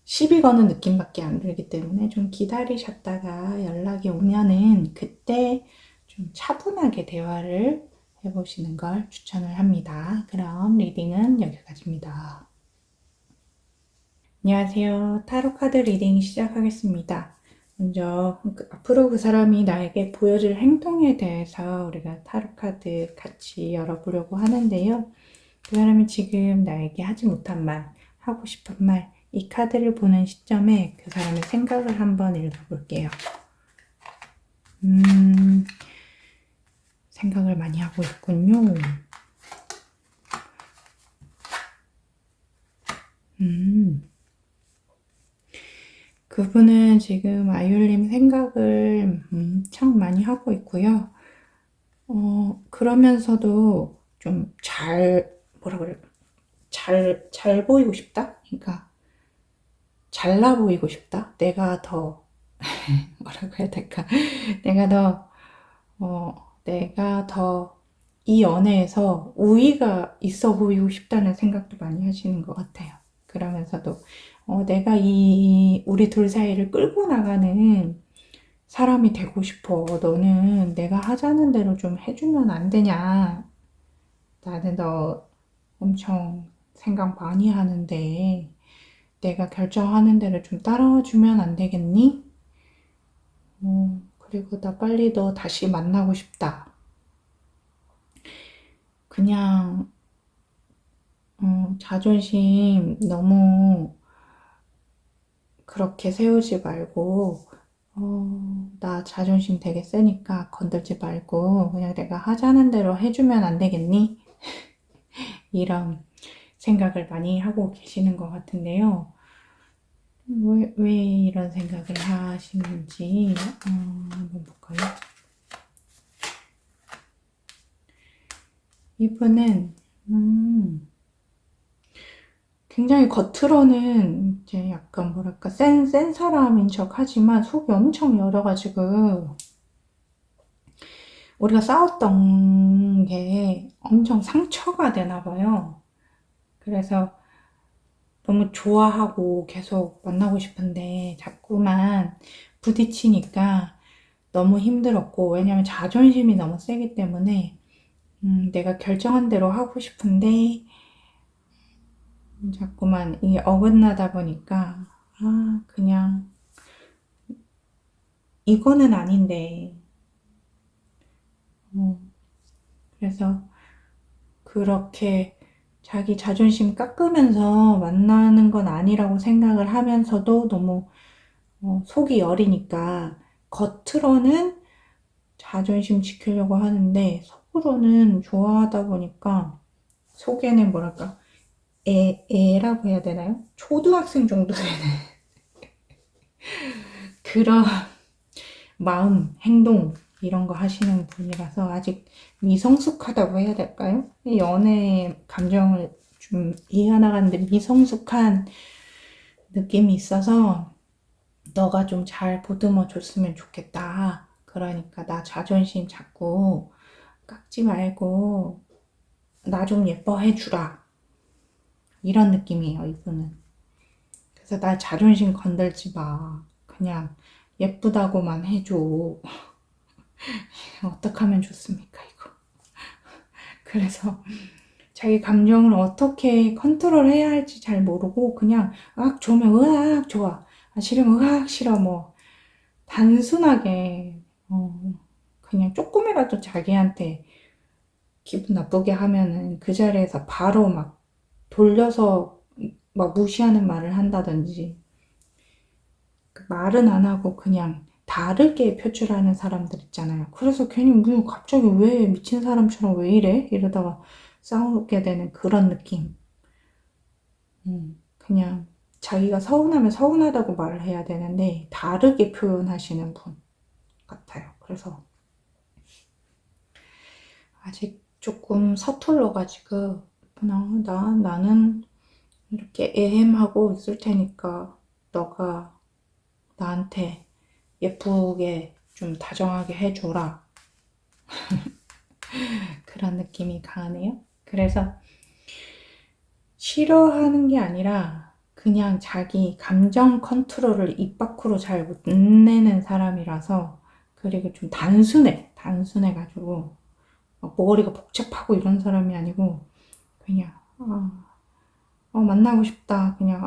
시비 거는 느낌밖에 안 들기 때문에 좀 기다리셨다가 연락이 오면은 그때 좀 차분하게 대화를 해보시는 걸 추천을 합니다. 그럼 리딩은 여기까지입니다. 안녕하세요. 타로카드 리딩 시작하겠습니다. 먼저 앞으로 그 사람이 나에게 보여줄 행동에 대해서 우리가 타로 카드 같이 열어보려고 하는데요. 그 사람이 지금 나에게 하지 못한 말, 하고 싶은 말, 이 카드를 보는 시점에 그 사람의 생각을 한번 읽어볼게요. 생각을 많이 하고 있군요. 그분은 지금 아율님 생각을 엄청 많이 하고 있고요. 그러면서도 좀 뭐라 그래, 잘 보이고 싶다? 그러니까 잘나 보이고 싶다? 내가 더, 뭐라고 해야 될까? 내가 더 이 연애에서 우위가 있어 보이고 싶다는 생각도 많이 하시는 것 같아요. 그러면서도, 내가 우리 둘 사이를 끌고 나가는 사람이 되고 싶어. 너는 내가 하자는 대로 좀 해주면 안 되냐? 나는 너 엄청 생각 많이 하는데, 내가 결정하는 대로 좀 따라와 주면 안 되겠니? 그리고 나 빨리 너 다시 만나고 싶다. 그냥, 자존심 너무 그렇게 세우지 말고, 나 자존심 되게 세니까 건들지 말고, 그냥 내가 하자는 대로 해주면 안 되겠니? 이런 생각을 많이 하고 계시는 것 같은데요. 왜 이런 생각을 하시는지, 한번 볼까요? 이분은, 굉장히 겉으로는 이제 약간 뭐랄까, 센 사람인 척 하지만 속이 엄청 열어가지고, 우리가 싸웠던 게 엄청 상처가 되나 봐요. 그래서 너무 좋아하고 계속 만나고 싶은데 자꾸만 부딪히니까 너무 힘들었고, 왜냐면 자존심이 너무 세기 때문에 내가 결정한 대로 하고 싶은데 자꾸만 이게 어긋나다 보니까 그냥 이거는 아닌데 그래서 그렇게 자기 자존심 깎으면서 만나는 건 아니라고 생각을 하면서도 너무 속이 여리니까 겉으로는 자존심 지키려고 하는데 속으로는 좋아하다 보니까 속에는 뭐랄까 애라고 해야 되나요? 초등학생 정도 되는 그런 마음, 행동 이런 거 하시는 분이라서 아직 미성숙하다고 해야 될까요? 연애 감정을 좀 이해나가는데 미성숙한 느낌이 있어서 너가 좀 잘 보듬어 줬으면 좋겠다. 그러니까 나 자존심 자꾸 깎지 말고 나 좀 예뻐해 주라. 이런 느낌이에요, 이분은. 그래서 나 자존심 건들지 마. 그냥 예쁘다고만 해줘. 어떻게 하면 좋습니까, 이거? 그래서 자기 감정을 어떻게 컨트롤해야 할지 잘 모르고 그냥 으악 좋으면 으악 좋아. 싫으면 으악 싫어. 뭐 단순하게 그냥 조금이라도 자기한테 기분 나쁘게 하면은 그 자리에서 바로 막 돌려서 막 무시하는 말을 한다든지 그 말은 안 하고 그냥 다르게 표출하는 사람들 있잖아요. 그래서 괜히 뭐 갑자기 왜 미친 사람처럼 왜 이래? 이러다가 싸우게 되는 그런 느낌. 그냥 자기가 서운하면 서운하다고 말을 해야 되는데 다르게 표현하시는 분 같아요. 그래서 아직 조금 서툴러가지고 나는 이렇게 애헴하고 있을 테니까 너가 나한테 예쁘게 좀 다정하게 해줘라. 그런 느낌이 강하네요. 그래서 싫어하는 게 아니라 그냥 자기 감정 컨트롤을 입 밖으로 잘 못 내는 사람이라서 그리고 좀 단순해가지고 막 머리가 복잡하고 이런 사람이 아니고 그냥 만나고 싶다. 그냥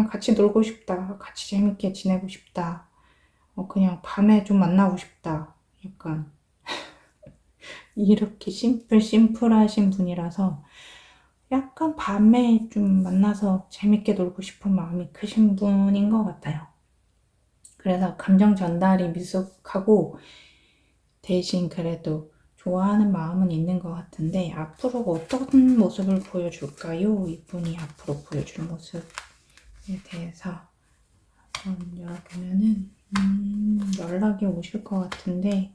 같이 놀고 싶다. 같이 재밌게 지내고 싶다. 그냥 밤에 좀 만나고 싶다. 약간 이렇게 심플하신 분이라서 약간 밤에 좀 만나서 재밌게 놀고 싶은 마음이 크신 분인 것 같아요. 그래서 감정 전달이 미숙하고 대신 그래도 좋아하는 마음은 있는 것 같은데 앞으로 어떤 모습을 보여줄까요? 이분이 앞으로 보여줄 모습에 대해서 한번 열어보면은 연락이 오실 것 같은데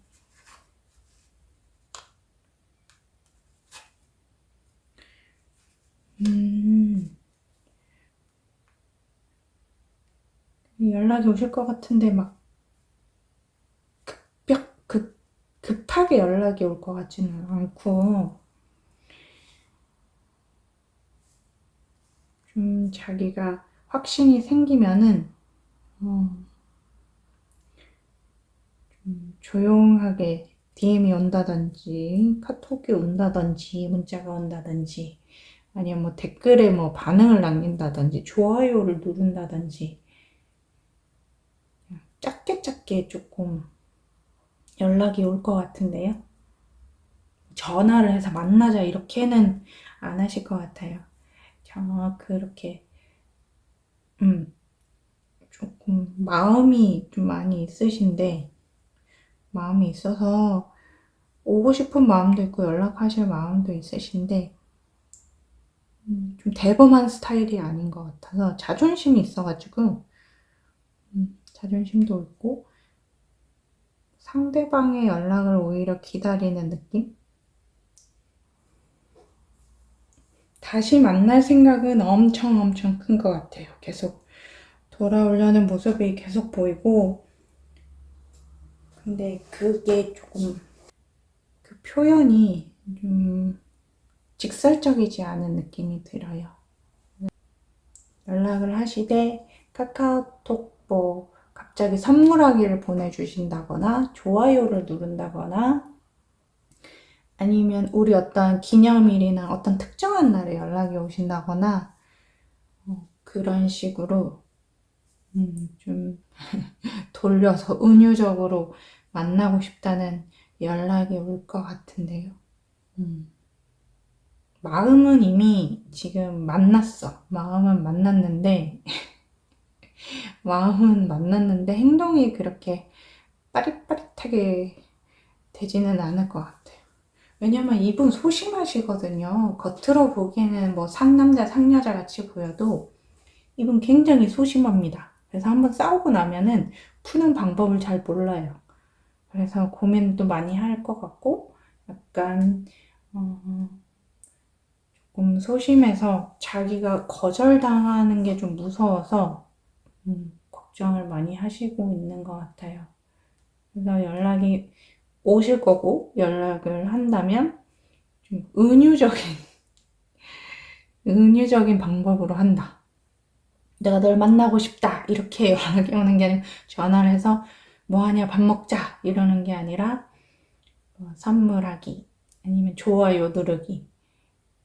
연락이 오실 것 같은데 막 급하게 연락이 올 것 같지는 않고 좀 자기가 확신이 생기면은 조용하게 DM이 온다든지 카톡이 온다든지 문자가 온다든지 아니면 뭐 댓글에 뭐 반응을 남긴다든지 좋아요를 누른다든지 짧게 조금 연락이 올 것 같은데요. 전화를 해서 만나자 이렇게는 안 하실 것 같아요. 그렇게 조금 마음이 좀 많이 있으신데 마음이 있어서 오고 싶은 마음도 있고 연락하실 마음도 있으신데 좀 대범한 스타일이 아닌 것 같아서 자존심이 있어가지고 자존심도 있고 상대방의 연락을 오히려 기다리는 느낌? 다시 만날 생각은 엄청 큰 것 같아요. 계속 돌아오려는 모습이 계속 보이고 근데 그게 조금 그 표현이 좀 직설적이지 않은 느낌이 들어요. 연락을 하시되 카카오톡 뭐 갑자기 선물하기를 보내주신다거나 좋아요를 누른다거나 아니면 우리 어떤 기념일이나 어떤 특정한 날에 연락이 오신다거나 그런 식으로 좀 돌려서 은유적으로 만나고 싶다는 연락이 올 것 같은데요. 마음은 이미 지금 만났어. 마음은 만났는데 행동이 그렇게 빠릿빠릿하게 되지는 않을 것 같아요. 왜냐면 이분 소심하시거든요. 겉으로 보기에는 뭐 상남자, 상여자 같이 보여도 이분 굉장히 소심합니다. 그래서 한번 싸우고 나면은 푸는 방법을 잘 몰라요. 그래서 고민도 많이 할 것 같고 약간 조금 소심해서 자기가 거절당하는 게 좀 무서워서 걱정을 많이 하시고 있는 것 같아요. 그래서 연락이 오실 거고 연락을 한다면 좀 은유적인 방법으로 한다. 내가 널 만나고 싶다. 이렇게 연락이 오는 게 아니라 전화를 해서 뭐 하냐 밥 먹자 이러는 게 아니라 선물하기 아니면 좋아요 누르기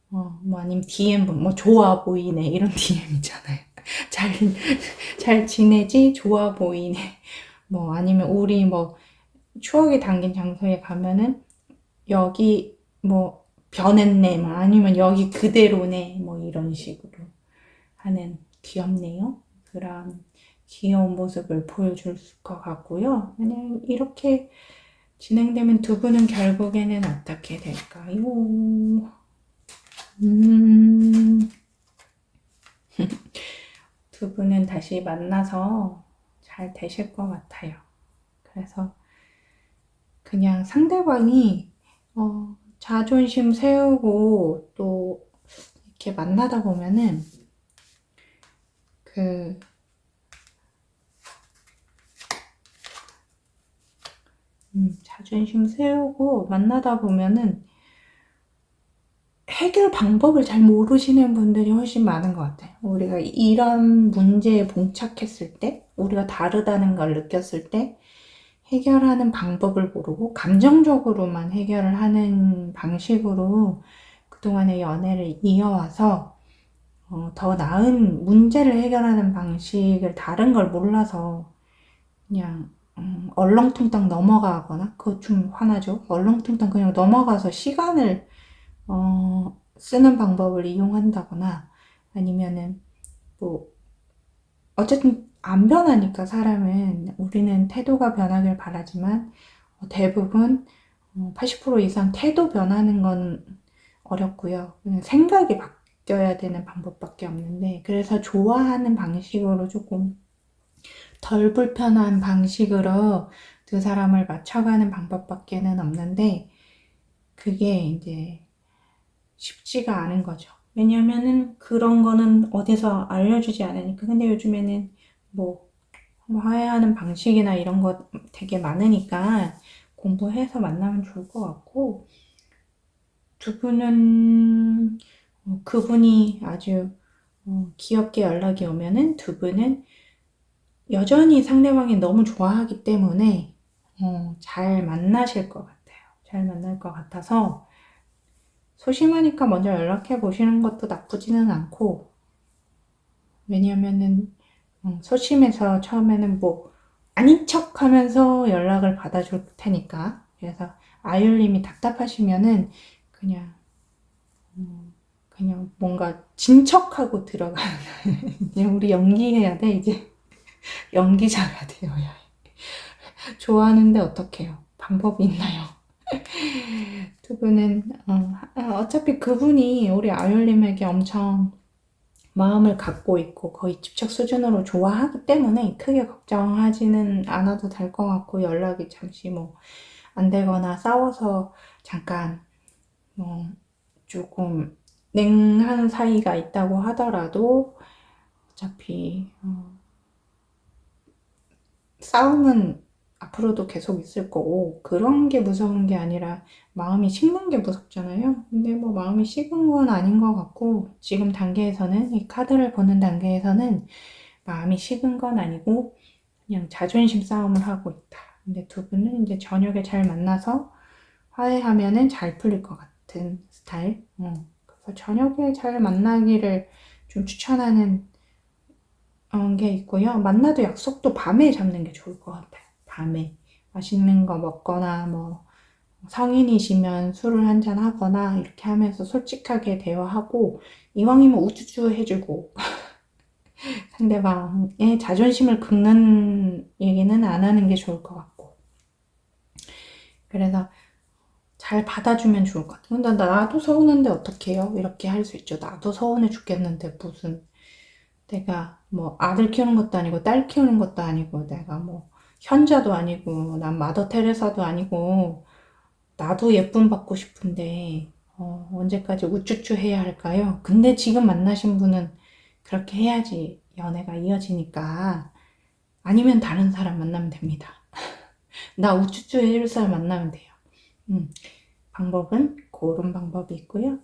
뭐 아니면 DM 뭐 좋아 보이네 이런 DM 있잖아요. 잘, 잘 지내지? 좋아 보이네. 뭐 아니면 우리 뭐 추억이 담긴 장소에 가면은 여기 뭐 변했네 뭐 아니면 여기 그대로네 뭐 이런 식으로 하는 귀엽네요. 그런 귀여운 모습을 보여줄 것 같고요. 만약 이렇게 진행되면 두 분은 결국에는 어떻게 될까요? 두 분은 다시 만나서 잘 되실 것 같아요. 그래서 그냥 상대방이 자존심 세우고 또 이렇게 만나다 보면은 그 자존심 세우고 만나다 보면은 해결 방법을 잘 모르시는 분들이 훨씬 많은 것 같아요. 우리가 이런 문제에 봉착했을 때, 우리가 다르다는 걸 느꼈을 때, 해결하는 방법을 모르고, 감정적으로만 해결을 하는 방식으로 그동안의 연애를 이어와서, 더 나은 문제를 해결하는 방식을 다른 걸 몰라서, 그냥 얼렁뚱땅 넘어가거나, 그거 좀 화나죠? 얼렁뚱땅 그냥 넘어가서 시간을 쓰는 방법을 이용한다거나, 아니면은 뭐 어쨌든 안 변하니까 사람은, 우리는 태도가 변하길 바라지만 대부분 80% 이상 태도 변하는 건 어렵고요. 그냥 생각이 바뀌어야 되는 방법밖에 없는데, 그래서 좋아하는 방식으로 조금 덜 불편한 방식으로 두 사람을 맞춰가는 방법밖에는 없는데, 그게 이제 쉽지가 않은 거죠. 왜냐면은 그런 거는 어디서 알려주지 않으니까. 근데 요즘에는 뭐 화해하는 방식이나 이런 거 되게 많으니까 공부해서 만나면 좋을 것 같고, 두 분은 그분이 아주 귀엽게 연락이 오면은 두 분은 여전히 상대방이 너무 좋아하기 때문에 잘 만나실 것 같아요. 잘 만날 것 같아서 소심하니까 먼저 연락해 보시는 것도 나쁘지는 않고, 왜냐면은 소심해서 처음에는 뭐 아닌 척 하면서 연락을 받아줄 테니까. 그래서 아율님이 답답하시면은 그냥 그냥 뭔가 진척하고 들어가는 그냥 우리 연기해야 돼 이제. 연기자가 되어야 해. 좋아하는데 어떡해요? 방법이 있나요? 두 분은 어차피 그분이 우리 아율님에게 엄청 마음을 갖고 있고 거의 집착 수준으로 좋아하기 때문에 크게 걱정하지는 않아도 될 것 같고, 연락이 잠시 뭐 안 되거나 싸워서 잠깐 뭐 조금 냉한 사이가 있다고 하더라도 어차피 싸움은 앞으로도 계속 있을 거고, 그런 게 무서운 게 아니라 마음이 식는 게 무섭잖아요. 근데 뭐 마음이 식은 건 아닌 것 같고, 지금 단계에서는, 이 카드를 보는 단계에서는 마음이 식은 건 아니고 그냥 자존심 싸움을 하고 있다. 근데 두 분은 이제 저녁에 잘 만나서 화해하면은 잘 풀릴 것 같은 스타일. 그래서 저녁에 잘 만나기를 좀 추천하는 게 있고요. 만나도 약속도 밤에 잡는 게 좋을 것 같아요. 밤에 맛있는 거 먹거나, 뭐 성인이시면 술을 한잔 하거나 이렇게 하면서 솔직하게 대화하고, 이왕이면 우쭈쭈 해주고 상대방의 자존심을 긁는 얘기는 안 하는 게 좋을 것 같고, 그래서 잘 받아주면 좋을 것 같아요. 근데 나도 서운한데 어떡해요? 이렇게 할 수 있죠. 나도 서운해 죽겠는데 무슨, 내가 뭐 아들 키우는 것도 아니고 딸 키우는 것도 아니고, 내가 뭐 현자도 아니고 난 마더 테레사도 아니고, 나도 예쁨 받고 싶은데 언제까지 우쭈쭈 해야 할까요? 근데 지금 만나신 분은 그렇게 해야지 연애가 이어지니까. 아니면 다른 사람 만나면 됩니다. 나 우쭈쭈 해줄 사람 만나면 돼요. 방법은 그런 방법이 있고요.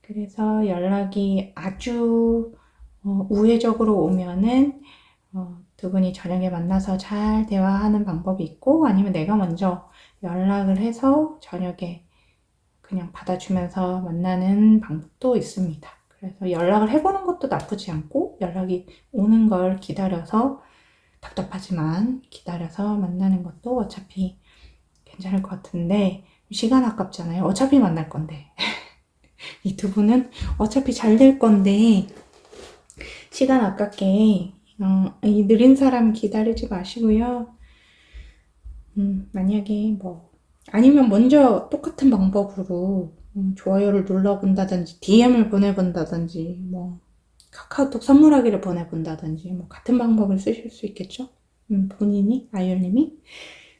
그래서 연락이 아주 우회적으로 오면은 두 분이 저녁에 만나서 잘 대화하는 방법이 있고, 아니면 내가 먼저 연락을 해서 저녁에 그냥 받아주면서 만나는 방법도 있습니다. 그래서 연락을 해보는 것도 나쁘지 않고, 연락이 오는 걸 기다려서, 답답하지만 기다려서 만나는 것도 어차피 괜찮을 것 같은데, 시간 아깝잖아요. 어차피 만날 건데. 이 두 분은 어차피 잘 될 건데, 시간 아깝게 이 느린 사람 기다리지 마시고요. 만약에 뭐 아니면 먼저 똑같은 방법으로 좋아요를 눌러본다든지, DM을 보내본다든지, 뭐 카카오톡 선물하기를 보내본다든지, 뭐 같은 방법을 쓰실 수 있겠죠? 본인이, 아이유님이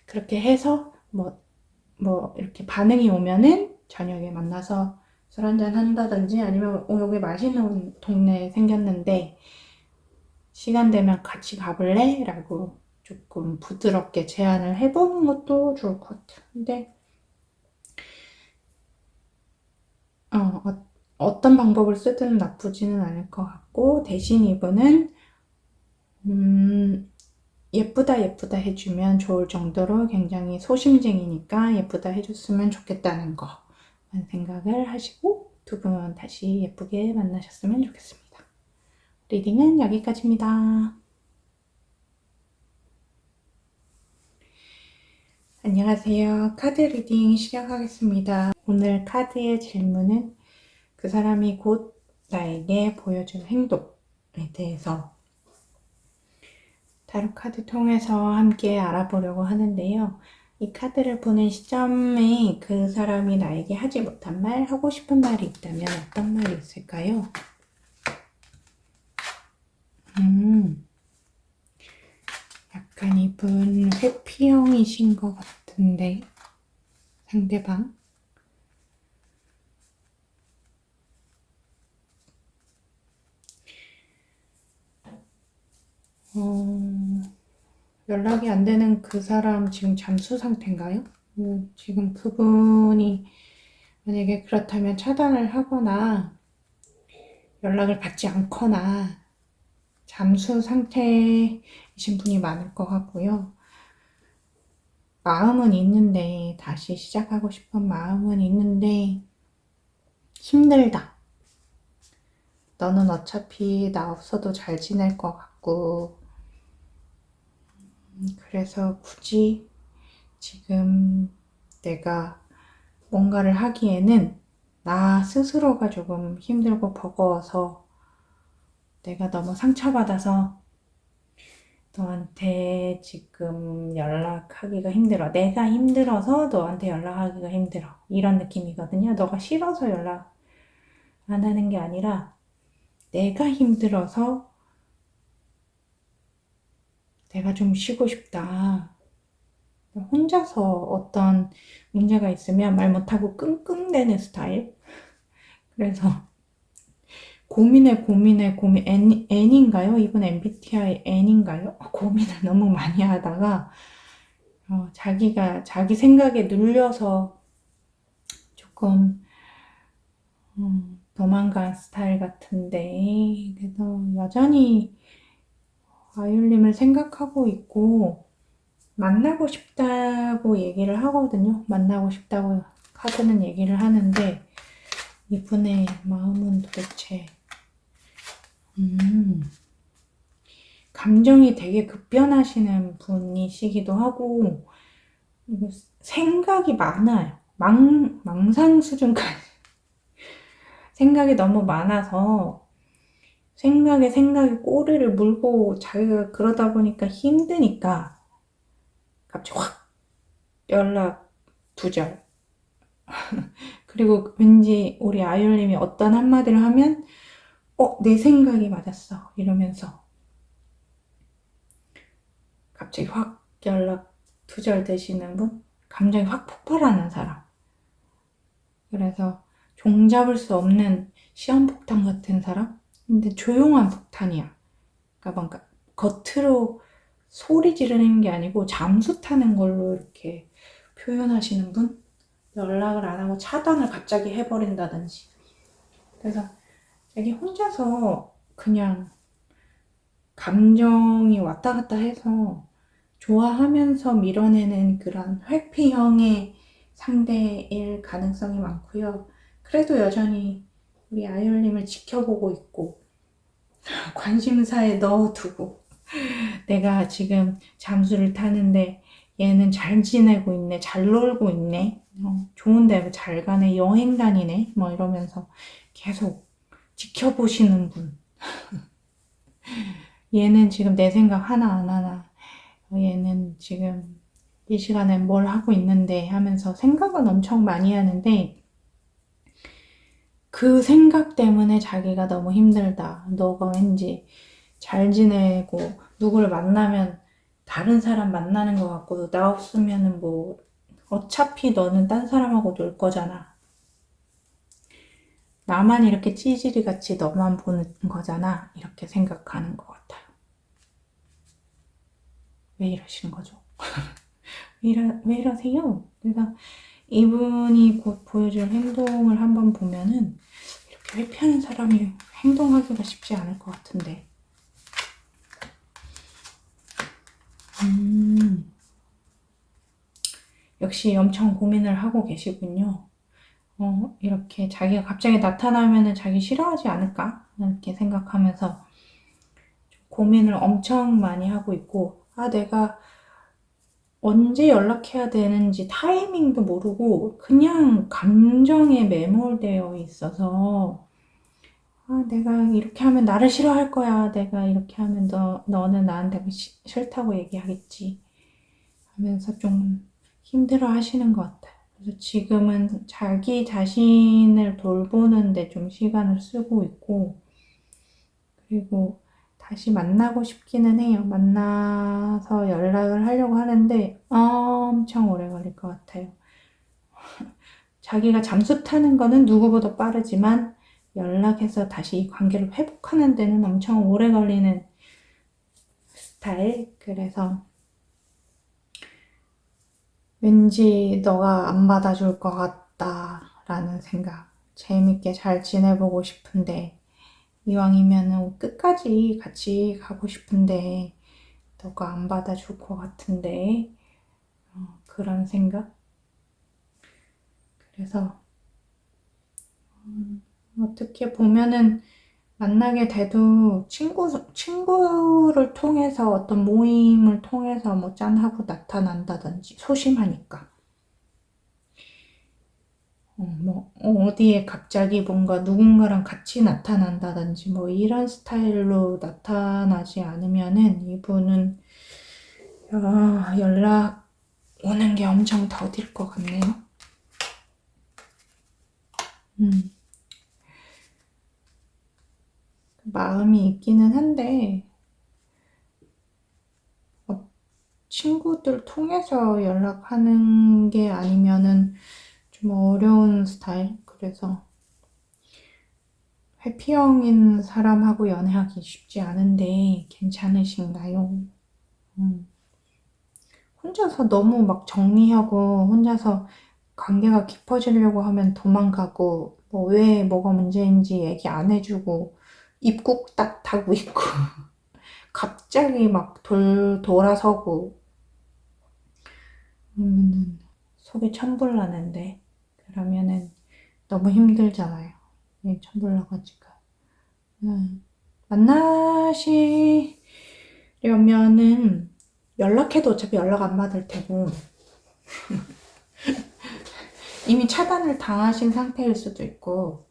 그렇게 해서 뭐 이렇게 반응이 오면은 저녁에 만나서 술 한잔 한다든지, 아니면 여기 맛있는 동네 생겼는데 시간 되면 같이 가볼래? 라고 조금 부드럽게 제안을 해보는 것도 좋을 것 같아요. 근데 어떤 방법을 쓰든 나쁘지는 않을 것 같고, 대신 이분은 예쁘다 예쁘다 해주면 좋을 정도로 굉장히 소심쟁이니까 예쁘다 해줬으면 좋겠다는 거 생각을 하시고, 두 분 다시 예쁘게 만나셨으면 좋겠습니다. 리딩은 여기까지입니다. 안녕하세요. 카드 리딩 시작하겠습니다. 오늘 카드의 질문은 그 사람이 곧 나에게 보여준 행동에 대해서 타로 카드 통해서 함께 알아보려고 하는데요. 이 카드를 보는 시점에 그 사람이 나에게 하지 못한 말, 하고 싶은 말이 있다면 어떤 말이 있을까요? 약간 이분 회피형이신 것 같은데 상대방 연락이 안 되는 그 사람 지금 잠수 상태인가요? 지금 그분이 만약에 그렇다면 차단을 하거나 연락을 받지 않거나 잠수 상태이신 분이 많을 것 같고요. 마음은 있는데, 다시 시작하고 싶은 마음은 있는데 힘들다. 너는 어차피 나 없어도 잘 지낼 것 같고, 그래서 굳이 지금 내가 뭔가를 하기에는 나 스스로가 조금 힘들고 버거워서 내가 너무 상처받아서 너한테 지금 연락하기가 힘들어. 내가 힘들어서 너한테 연락하기가 힘들어. 이런 느낌이거든요. 너가 싫어서 연락 안 하는 게 아니라 내가 힘들어서 내가 좀 쉬고 싶다. 혼자서 어떤 문제가 있으면 말 못하고 끙끙대는 스타일. 그래서 고민, N인가요? 이분 MBTI N인가요? 고민을 너무 많이 하다가, 자기 생각에 눌려서 조금, 도망간 스타일 같은데, 그래서 여전히 아율님을 생각하고 있고, 만나고 싶다고 얘기를 하거든요. 만나고 싶다고 카드는 얘기를 하는데, 이분의 마음은 도대체, 감정이 되게 급변하시는 분이시기도 하고, 생각이 많아요. 망상 수준까지. 생각이 너무 많아서, 생각에 꼬리를 물고 자기가 그러다 보니까 힘드니까, 갑자기 확 연락 두절. 그리고 왠지 우리 아이올님이 어떤 한마디를 하면, 내 생각이 맞았어. 이러면서 갑자기 확 연락 두절되시는 분? 감정이 확 폭발하는 사람. 그래서 종잡을 수 없는 시한폭탄 같은 사람? 근데 조용한 폭탄이야. 그러니까 뭔가 겉으로 소리 지르는 게 아니고 잠수 타는 걸로 이렇게 표현하시는 분? 연락을 안 하고 차단을 갑자기 해버린다든지. 그래서 자기 혼자서 그냥 감정이 왔다 갔다 해서 좋아하면서 밀어내는 그런 회피형의 상대일 가능성이 많고요. 그래도 여전히 우리 아이올님을 지켜보고 있고 관심사에 넣어두고 내가 지금 잠수를 타는데 얘는 잘 지내고 있네, 잘 놀고 있네, 좋은데 잘 가네, 여행 다니네, 뭐 이러면서 계속 지켜보시는 분. 얘는 지금 내 생각 하나 안 하나, 얘는 지금 이 시간에 뭘 하고 있는데 하면서 생각은 엄청 많이 하는데 그 생각 때문에 자기가 너무 힘들다. 너가 왠지 잘 지내고 누구를 만나면 다른 사람 만나는 것 같고 나 없으면은 뭐 어차피 너는 딴 사람하고 놀 거잖아. 나만 이렇게 찌질이 같이 너만 보는 거잖아. 이렇게 생각하는 것 같아요. 왜 이러시는 거죠? 왜 이러세요? 그래서 이분이 곧 보여줄 행동을 한번 보면은 이렇게 회피하는 사람이 행동하기가 쉽지 않을 것 같은데. 역시 엄청 고민을 하고 계시군요. 이렇게 자기가 갑자기 나타나면은 자기 싫어하지 않을까? 이렇게 생각하면서 고민을 엄청 많이 하고 있고, 내가 언제 연락해야 되는지 타이밍도 모르고 그냥 감정에 매몰되어 있어서 내가 이렇게 하면 나를 싫어할 거야. 내가 이렇게 하면 너는 나한테 싫다고 얘기하겠지. 하면서 좀 힘들어 하시는 것 같아요. 그래서 지금은 자기 자신을 돌보는데 좀 시간을 쓰고 있고, 그리고 다시 만나고 싶기는 해요. 만나서 연락을 하려고 하는데 엄청 오래 걸릴 것 같아요. 자기가 잠수 타는 거는 누구보다 빠르지만 연락해서 다시 이 관계를 회복하는 데는 엄청 오래 걸리는 스타일. 그래서 왠지 너가 안 받아줄 것 같다라는 생각. 재밌게 잘 지내보고 싶은데 이왕이면은 끝까지 같이 가고 싶은데 너가 안 받아줄 것 같은데 그런 생각. 그래서 어떻게 보면은 만나게 돼도 친구를 통해서 어떤 모임을 통해서 뭐 짠하고 나타난다든지 소심하니까 뭐 어디에 갑자기 뭔가 누군가랑 같이 나타난다든지 뭐 이런 스타일로 나타나지 않으면은 이분은 연락 오는 게 엄청 더딜 것 같네요. 마음이 있기는 한데 친구들 통해서 연락하는 게 아니면은 좀 어려운 스타일. 그래서 회피형인 사람하고 연애하기 쉽지 않은데 괜찮으신가요? 혼자서 너무 막 정리하고 혼자서 관계가 깊어지려고 하면 도망가고 뭐 왜 뭐가 문제인지 얘기 안 해주고 입국 딱 닫고 있고 갑자기 막 돌아서고 그러면은 속이 천불나는데 그러면은 너무 힘들잖아요. 천불나가지고 만나시려면은 연락해도 어차피 연락 안 받을 테고 이미 차단을 당하신 상태일 수도 있고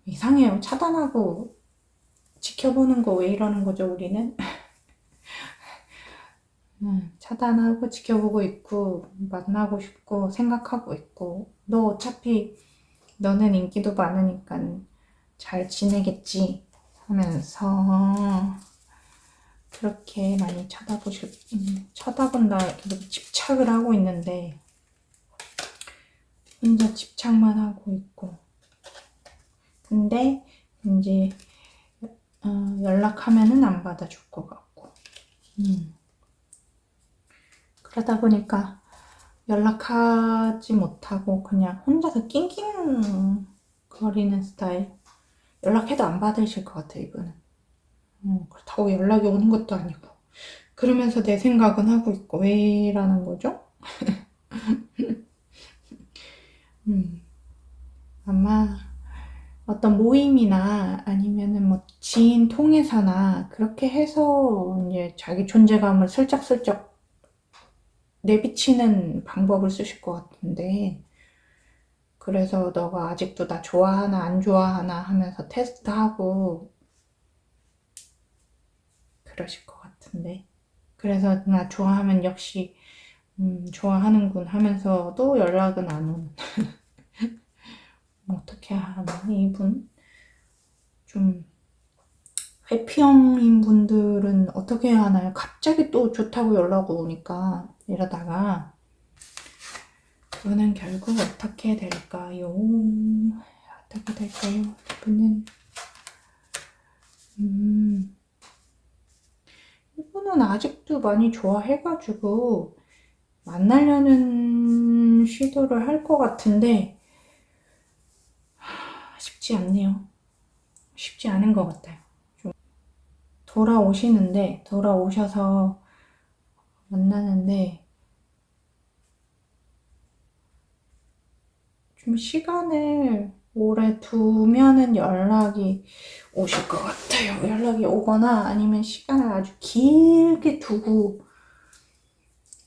이상해요. 차단하고 지켜보는 거 왜 이러는 거죠, 우리는? 차단하고 지켜보고 있고 만나고 싶고 생각하고 있고 너 어차피 너는 인기도 많으니까 잘 지내겠지 하면서 그렇게 많이 쳐다본다 이렇게 집착을 하고 있는데 혼자 집착만 하고 있고 근데 이제 연락하면은 안 받아줄 것 같고 그러다 보니까 연락하지 못하고 그냥 혼자서 낑낑거리는 스타일. 연락해도 안 받으실 것 같아 이분은. 그렇다고 연락이 오는 것도 아니고 그러면서 내 생각은 하고 있고 왜 이러는 거죠? 아마 어떤 모임이나 아니면은 뭐 지인 통해서나 그렇게 해서 이제 자기 존재감을 슬쩍슬쩍 내비치는 방법을 쓰실 것 같은데 그래서 너가 아직도 나 좋아하나 안 좋아하나 하면서 테스트하고 그러실 것 같은데 그래서 나 좋아하면 역시 좋아하는군 하면서도 연락은 안 오는 어떻게 하나 이분 좀 회피형인 분들은 어떻게 하나요? 갑자기 또 좋다고 연락 오니까 이러다가 이거는 결국 어떻게 될까요? 어떻게 될까요? 이분은 이분은 아직도 많이 좋아해가지고 만나려는 시도를 할 것 같은데 쉽지 않네요. 쉽지 않은 것 같아요. 좀 돌아오셔서 만나는데 좀 시간을 오래 두면은 연락이 오실 것 같아요. 연락이 오거나 아니면 시간을 아주 길게 두고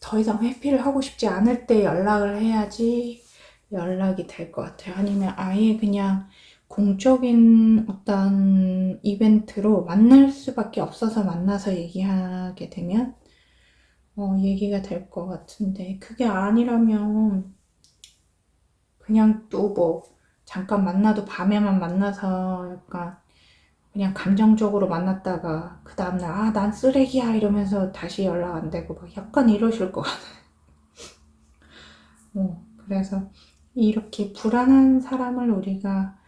더 이상 회피를 하고 싶지 않을 때 연락을 해야지 연락이 될 것 같아요. 아니면 아예 그냥 공적인 어떤 이벤트로 만날 수밖에 없어서 만나서 얘기하게 되면 얘기가 될 것 같은데, 그게 아니라면 그냥 또 뭐 잠깐 만나도 밤에만 만나서 약간 그냥 감정적으로 만났다가 그 다음날 난 쓰레기야 이러면서 다시 연락 안 되고 막 약간 이러실 것 같아요. 그래서 이렇게 불안한 사람을 우리가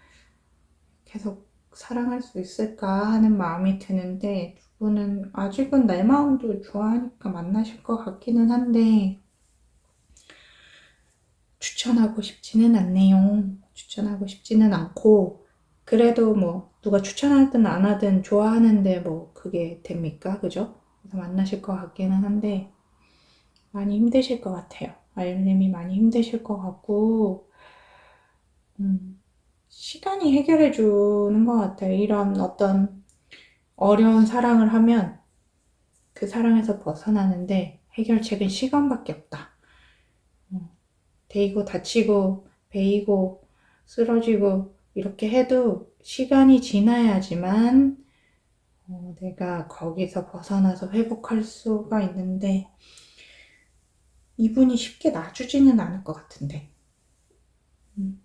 계속 사랑할 수 있을까 하는 마음이 드는데, 두 분은 아직은 내 마음도 좋아하니까 만나실 것 같기는 한데 추천하고 싶지는 않네요. 추천하고 싶지는 않고, 그래도 뭐 누가 추천하든 안 하든 좋아하는데 뭐 그게 됩니까? 그죠? 그래서 만나실 것 같기는 한데 많이 힘드실 것 같아요. 아유님이 많이 힘드실 것 같고, 시간이 해결해 주는 것 같아요. 이런 어떤 어려운 사랑을 하면 그 사랑에서 벗어나는데 해결책은 시간밖에 없다. 데이고 다치고 베이고 쓰러지고 이렇게 해도 시간이 지나야지만 내가 거기서 벗어나서 회복할 수가 있는데, 이분이 쉽게 놔주지는 않을 것 같은데,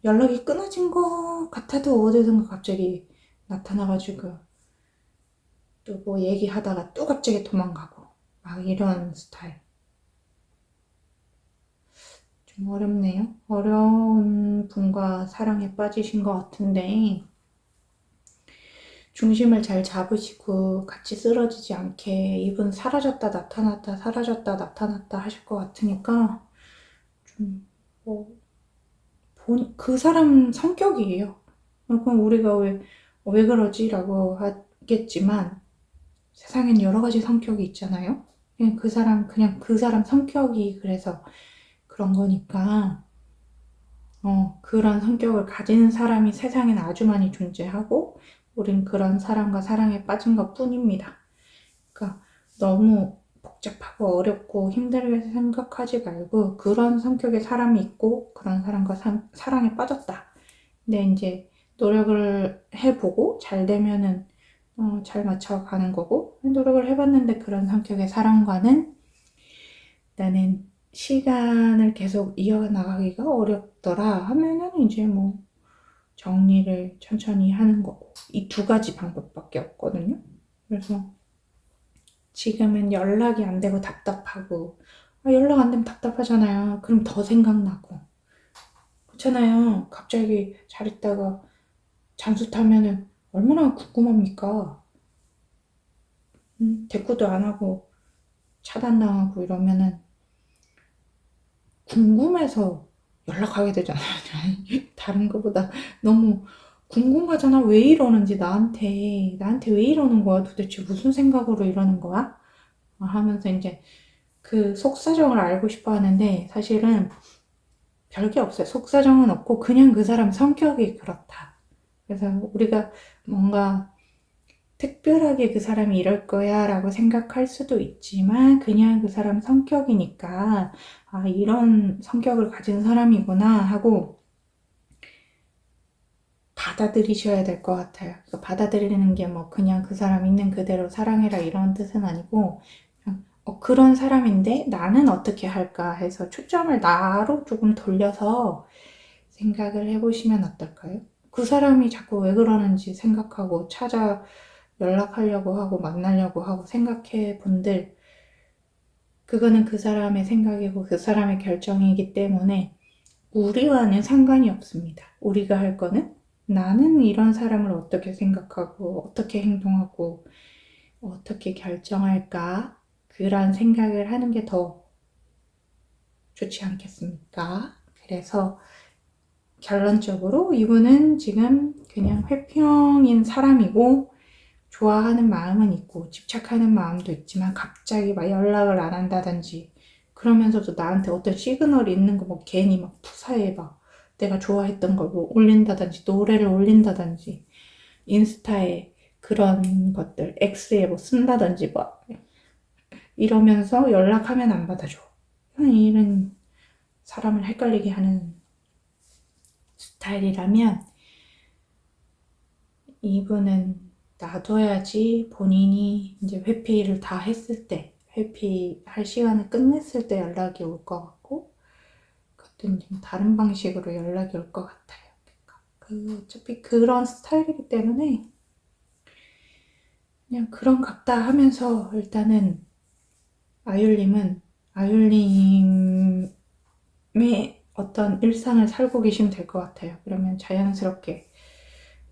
연락이 끊어진 것 같아도 어디선가 갑자기 나타나가지고 또 뭐 얘기하다가 또 갑자기 도망가고 막 이런 스타일. 좀 어렵네요. 어려운 분과 사랑에 빠지신 것 같은데, 중심을 잘 잡으시고 같이 쓰러지지 않게, 이분 사라졌다 나타났다 사라졌다 나타났다 하실 것 같으니까 좀 뭐 그 사람 성격이에요. 그럼 우리가 왜 그러지? 라고 하겠지만 세상엔 여러 가지 성격이 있잖아요. 그냥 그 사람 성격이 그래서 그런 거니까, 그런 성격을 가지는 사람이 세상엔 아주 많이 존재하고, 우린 그런 사람과 사랑에 빠진 것 뿐입니다. 그러니까 너무 복잡하고 어렵고 힘들게 생각하지 말고, 그런 성격의 사람이 있고 그런 사람과 사랑에 빠졌다. 근데 이제 노력을 해보고 잘 되면은 잘 맞춰가는 거고, 노력을 해봤는데 그런 성격의 사람과는 나는 시간을 계속 이어나가기가 어렵더라 하면은 이제 뭐 정리를 천천히 하는 거고, 이 두 가지 방법밖에 없거든요. 그래서 지금은 연락이 안 되고 답답하고, 연락 안 되면 답답하잖아요. 그럼 더 생각나고 그렇잖아요. 갑자기 잘 있다가 잠수 타면은 얼마나 궁금합니까? 대꾸도 안 하고 차단당하고 이러면은 궁금해서 연락하게 되잖아요. 다른 것보다 너무 궁금하잖아. 왜 이러는지, 나한테 왜 이러는 거야? 도대체 무슨 생각으로 이러는 거야? 하면서 이제 그 속사정을 알고 싶어 하는데, 사실은 별게 없어요. 속사정은 없고 그냥 그 사람 성격이 그렇다. 그래서 우리가 뭔가 특별하게 그 사람이 이럴 거야 라고 생각할 수도 있지만, 그냥 그 사람 성격이니까 이런 성격을 가진 사람이구나 하고 받아들이셔야 될 것 같아요. 받아들이는 게 뭐 그냥 그 사람 있는 그대로 사랑해라 이런 뜻은 아니고, 그냥 그런 사람인데 나는 어떻게 할까 해서 초점을 나로 조금 돌려서 생각을 해보시면 어떨까요? 그 사람이 자꾸 왜 그러는지 생각하고 연락하려고 하고 만나려고 하고 생각해 본들, 그거는 그 사람의 생각이고 그 사람의 결정이기 때문에 우리와는 상관이 없습니다. 우리가 할 거는 나는 이런 사람을 어떻게 생각하고 어떻게 행동하고 어떻게 결정할까, 그런 생각을 하는 게 더 좋지 않겠습니까? 그래서 결론적으로 이분은 지금 그냥 회평인 사람이고, 좋아하는 마음은 있고 집착하는 마음도 있지만 갑자기 막 연락을 안 한다든지 그러면서도 나한테 어떤 시그널이 있는 거 뭐 괜히 막 푸사에 막 내가 좋아했던 걸 뭐 올린다든지 노래를 올린다든지 인스타에 그런 것들 X에 뭐 쓴다든지 막 이러면서 연락하면 안 받아줘. 이런 사람을 헷갈리게 하는 스타일이라면 이분은 놔둬야지 본인이 이제 회피를 다 했을 때, 회피할 시간을 끝냈을 때 연락이 올 것 같고, 그것도 좀 다른 방식으로 연락이 올 것 같아요. 어차피 그런 스타일이기 때문에 그냥 그런 갑다 하면서 일단은 아율님의 어떤 일상을 살고 계시면 될 것 같아요. 그러면 자연스럽게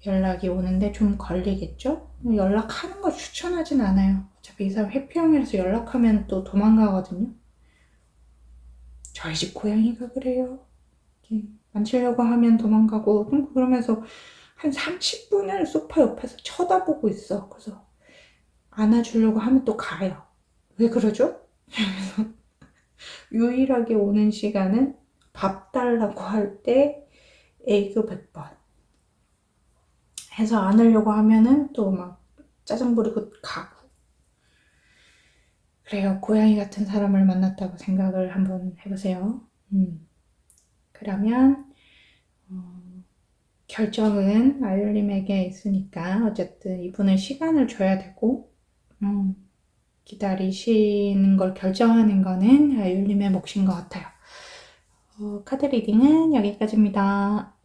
연락이 오는데 좀 걸리겠죠? 연락하는 거 추천하진 않아요. 어차피 이 사람 회피형이라서 연락하면 또 도망가거든요. 저희 집 고양이가 그래요. 만지려고 하면 도망가고, 그러면서 한 30분을 소파 옆에서 쳐다보고 있어. 그래서 안아주려고 하면 또 가요. 왜 그러죠? 유일하게 오는 시간은 밥 달라고 할 때 애교 100번 해서 안으려고 하면은 또 막 짜증 부리고 가고. 그래요. 고양이 같은 사람을 만났다고 생각을 한번 해보세요. 그러면 결정은 아율님에게 있으니까 어쨌든 이분은 시간을 줘야 되고 기다리시는 걸 결정하는 거는 아율님의 몫인 것 같아요. 카드 리딩은 여기까지입니다.